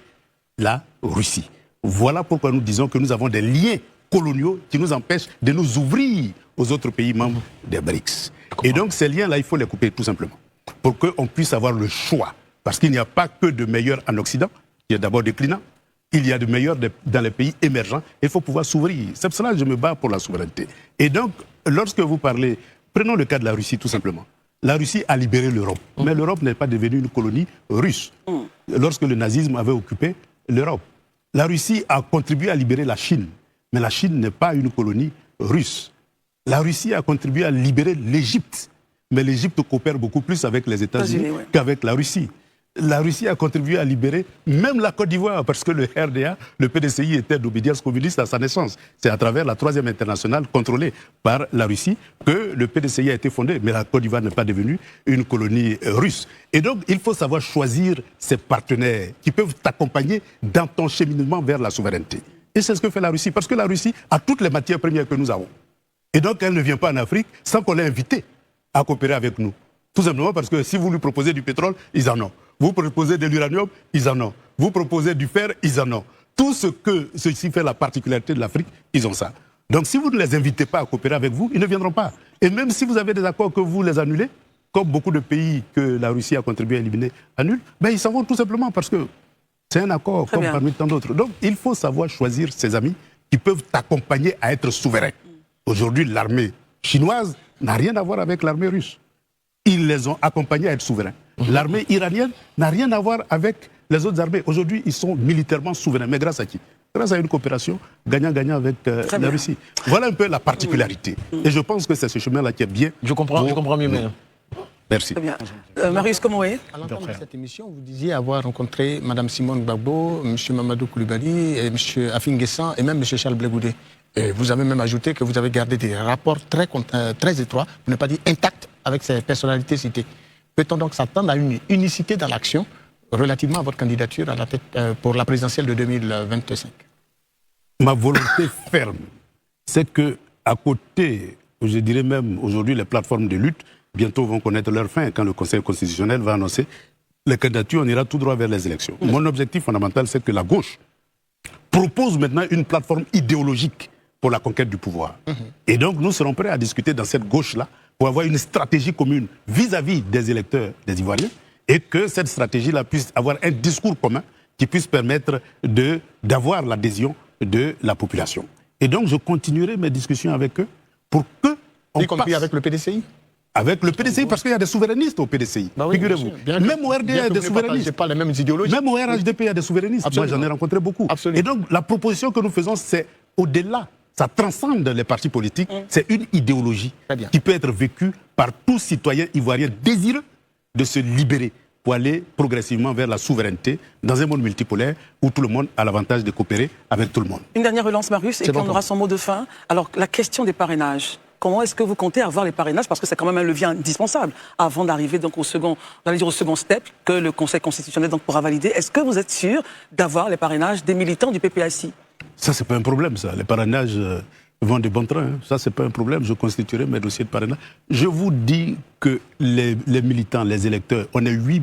[SPEAKER 2] la Russie. Voilà pourquoi nous disons que nous avons des liens coloniaux qui nous empêchent de nous ouvrir aux autres pays membres des BRICS. Et donc ces liens-là, il faut les couper tout simplement pour qu'on puisse avoir le choix. Parce qu'il n'y a pas que de meilleurs en Occident, qui est d'abord déclinant, il y a de meilleurs dans les pays émergents, il faut pouvoir s'ouvrir. C'est pour cela que je me bats pour la souveraineté. Et donc, lorsque vous parlez, prenons le cas de la Russie tout simplement. La Russie a libéré l'Europe, mais l'Europe n'est pas devenue une colonie russe. Lorsque le nazisme avait occupé l'Europe, la Russie a contribué à libérer la Chine, mais la Chine n'est pas une colonie russe. La Russie a contribué à libérer l'Égypte, mais l'Égypte coopère beaucoup plus avec les États-Unis qu'avec la Russie. La Russie a contribué à libérer même la Côte d'Ivoire, parce que le RDA, le PDCI, était d'obédience communiste à sa naissance. C'est à travers la Troisième Internationale contrôlée par la Russie que le PDCI a été fondé. Mais la Côte d'Ivoire n'est pas devenue une colonie russe. Et donc, il faut savoir choisir ses partenaires qui peuvent t'accompagner dans ton cheminement vers la souveraineté. Et c'est ce que fait la Russie, parce que la Russie a toutes les matières premières que nous avons. Et donc, elle ne vient pas en Afrique sans qu'on l'ait invitée à coopérer avec nous. Tout simplement parce que si vous lui proposez du pétrole, ils en ont. Vous proposez de l'uranium, ils en ont. Vous proposez du fer, ils en ont. Tout ce que ceci fait la particularité de l'Afrique, ils ont ça. Donc si vous ne les invitez pas à coopérer avec vous, ils ne viendront pas. Et même si vous avez des accords que vous les annulez, comme beaucoup de pays que la Russie a contribué à éliminer annulent, ils s'en vont tout simplement parce que c'est un accord comme parmi tant d'autres. Donc il faut savoir choisir ses amis qui peuvent t'accompagner à être souverain. Aujourd'hui, l'armée chinoise n'a rien à voir avec l'armée russe. Ils les ont accompagnés à être souverains. L'armée iranienne n'a rien à voir avec les autres armées. Aujourd'hui, ils sont militairement souverains. Mais grâce à qui? Grâce à une coopération gagnant-gagnant avec la Russie. Voilà un peu la particularité. Et je pense que c'est ce chemin-là qui est bien.
[SPEAKER 3] Je comprends mieux maintenant.
[SPEAKER 2] Merci.
[SPEAKER 1] Très bien. Marius Komoé.
[SPEAKER 5] À l'entame de cette émission, vous disiez avoir rencontré Mme Simone Gbagbo, M. Mamadou Koulibaly, et M. Afin Guessan et même M. Charles Blé Goudé. Et vous avez même ajouté que vous avez gardé des rapports très étroits, pour ne pas dire intacts, avec ces personnalités citées. Peut-on donc s'attendre à une unicité dans l'action relativement à votre candidature à la tête, pour la présidentielle de 2025?
[SPEAKER 2] Ma volonté ferme, c'est que à côté, je dirais même aujourd'hui, les plateformes de lutte, bientôt vont connaître leur fin. Quand le Conseil constitutionnel va annoncer les candidatures, on ira tout droit vers les élections. Mon objectif fondamental, c'est que la gauche propose maintenant une plateforme idéologique pour la conquête du pouvoir. Et donc, nous serons prêts à discuter dans cette gauche-là pour avoir une stratégie commune vis-à-vis des électeurs des Ivoiriens et que cette stratégie-là puisse avoir un discours commun qui puisse permettre d'avoir l'adhésion de la population. Et donc, je continuerai mes discussions avec eux pour que...
[SPEAKER 5] Y compris avec le PDCI?
[SPEAKER 2] Avec le PDCI, parce qu'il y a des souverainistes au PDCI, figurez-vous. Même au RDA, il y a des souverainistes.
[SPEAKER 5] Pas les mêmes idéologies.
[SPEAKER 2] Même au RHDP, il y a des souverainistes. Absolument. Moi, j'en ai rencontré beaucoup. Absolument. Et donc, la proposition que nous faisons, c'est au-delà. Ça transcende les partis politiques. C'est une idéologie qui peut être vécue par tout citoyen ivoirien désireux de se libérer pour aller progressivement vers la souveraineté dans un monde multipolaire où tout le monde a l'avantage de coopérer avec tout le monde.
[SPEAKER 1] Une dernière relance, Marius, et puis on aura son mot de fin. Alors, la question des parrainages. Comment est-ce que vous comptez avoir les parrainages? Parce que c'est quand même un levier indispensable avant d'arriver donc au second step que le Conseil constitutionnel donc pourra valider. Est-ce que vous êtes sûr d'avoir les parrainages des militants du PPACI?
[SPEAKER 2] Ça, c'est pas un problème, ça. Les parrainages, vont de bon train. Ça, c'est pas un problème. Je constituerai mes dossiers de parrainage. Je vous dis que les militants, les électeurs, on est 8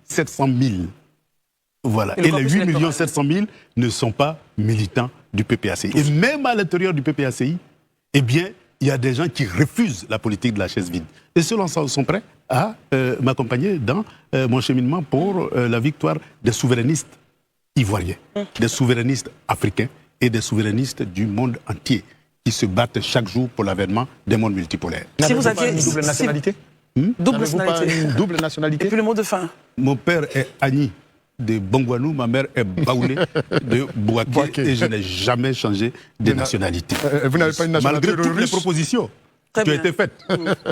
[SPEAKER 2] 700 000. Voilà. Et les 8 700 000 ne sont pas militants du PPACI. Et même à l'intérieur du PPACI, eh bien, il y a des gens qui refusent la politique de la chaise vide. Et ceux-là sont prêts à m'accompagner dans mon cheminement pour la victoire des souverainistes ivoiriens, des souverainistes africains et des souverainistes du monde entier qui se battent chaque jour pour l'avènement des mondes multipolaires.
[SPEAKER 5] Si vous aviez une double nationalité,
[SPEAKER 1] double nationalité.
[SPEAKER 5] Une double nationalité.
[SPEAKER 1] Et puis le mot de fin.
[SPEAKER 2] Mon père est Agni de Bongwanou, ma mère est Baoulé de Bouaké et je n'ai jamais changé de nationalité.
[SPEAKER 5] Vous n'avez pas une nationalité
[SPEAKER 2] malgré toutes les
[SPEAKER 5] russe.
[SPEAKER 2] Propositions
[SPEAKER 1] Très
[SPEAKER 2] qui ont
[SPEAKER 1] bien.
[SPEAKER 2] été faites.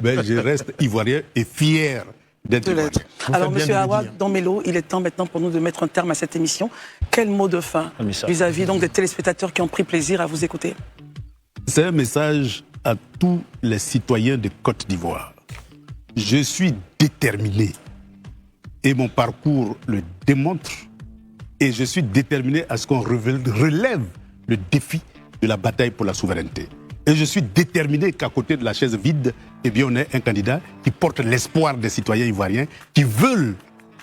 [SPEAKER 2] Ben, je reste ivoirien et fier d'être
[SPEAKER 1] De
[SPEAKER 2] ivoirien.
[SPEAKER 1] l'être.
[SPEAKER 5] Vous
[SPEAKER 1] Alors,
[SPEAKER 5] faites bien
[SPEAKER 1] Monsieur
[SPEAKER 5] de le
[SPEAKER 1] Awa
[SPEAKER 5] dire.
[SPEAKER 1] Dombello, il est temps maintenant pour nous de mettre un terme à cette émission. Quel mot de fin
[SPEAKER 4] Un message.
[SPEAKER 1] vis-à-vis donc des téléspectateurs qui ont pris plaisir à vous écouter?
[SPEAKER 2] C'est un message à tous les citoyens de Côte d'Ivoire. Je suis déterminé et mon parcours le démontre et je suis déterminé à ce qu'on relève le défi de la bataille pour la souveraineté. Et je suis déterminé qu'à côté de la chaise vide, eh bien, on ait un candidat qui porte l'espoir des citoyens ivoiriens qui veulent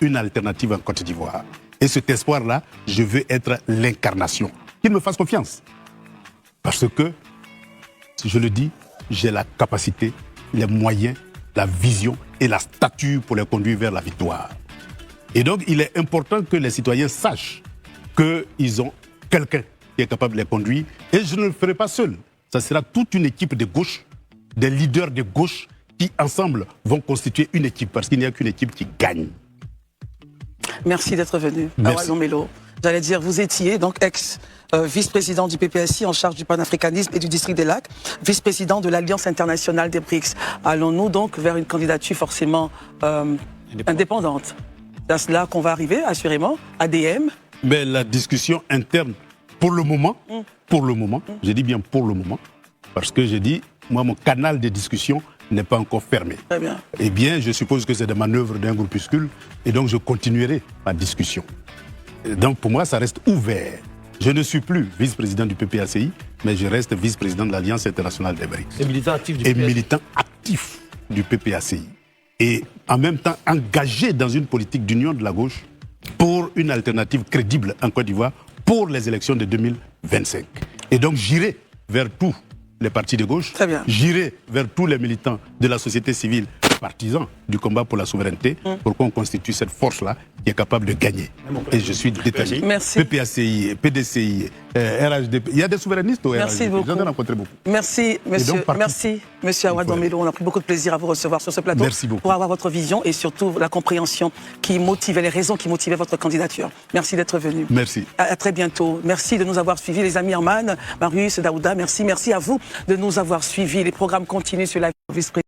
[SPEAKER 2] une alternative en Côte d'Ivoire. Et cet espoir-là, je veux être l'incarnation. Qu'il me fasse confiance. Parce que, si je le dis, j'ai la capacité, les moyens, la vision et la stature pour les conduire vers la victoire. Et donc, il est important que les citoyens sachent qu'ils ont quelqu'un qui est capable de les conduire. Et je ne le ferai pas seul. Ça sera toute une équipe de gauche, des leaders de gauche qui, ensemble, vont constituer une équipe. Parce qu'il n'y a qu'une équipe qui gagne.
[SPEAKER 1] Merci d'être venu.
[SPEAKER 2] Merci.
[SPEAKER 1] Awa Dombello. J'allais dire, vous étiez donc ex-vice-président du PPACI en charge du panafricanisme et du district des Lacs, vice-président de l'Alliance internationale des BRICS. Allons-nous donc vers une candidature forcément indépendante? C'est à cela qu'on va arriver, assurément, ADM.
[SPEAKER 2] Mais la discussion interne, pour le moment, je dis bien pour le moment, parce que je dis, moi, mon canal de discussion n'est pas encore fermé.
[SPEAKER 1] Très bien.
[SPEAKER 2] Eh bien, je suppose que c'est des manœuvres d'un groupuscule, et donc je continuerai ma discussion. Et donc, pour moi, ça reste ouvert. Je ne suis plus vice-président du PPACI, mais je reste vice-président de l'Alliance internationale des BRICS.
[SPEAKER 3] Et militant actif du
[SPEAKER 2] Et
[SPEAKER 3] PPACI.
[SPEAKER 2] militant actif du PPACI. Et en même temps engagé dans une politique d'union de la gauche pour une alternative crédible en Côte d'Ivoire pour les élections de 2025. Et donc j'irai vers tous les partis de gauche,
[SPEAKER 1] Très bien.
[SPEAKER 2] j'irai vers tous les militants de la société civile partisans du combat pour la souveraineté pour qu'on constitue cette force-là qui est capable de gagner. Et je suis déterminé.
[SPEAKER 1] Merci.
[SPEAKER 2] PPACI, PDCI, RHDP. Il y a des souverainistes au
[SPEAKER 1] Merci
[SPEAKER 2] RHDP.
[SPEAKER 1] beaucoup.
[SPEAKER 2] J'en ai rencontré beaucoup.
[SPEAKER 1] Merci, monsieur.
[SPEAKER 2] partout.
[SPEAKER 1] Merci, monsieur Awa Dombello. On a pris beaucoup de plaisir à vous recevoir sur ce plateau.
[SPEAKER 2] Merci beaucoup.
[SPEAKER 1] Pour avoir votre vision et surtout la compréhension qui motivait, les raisons qui motivaient votre candidature. Merci d'être venu.
[SPEAKER 2] Merci.
[SPEAKER 1] À très bientôt. Merci de nous avoir suivis, les amis Herman, Marius, Daouda. Merci à vous de nous avoir suivis. Les programmes continuent sur la vice-présidente.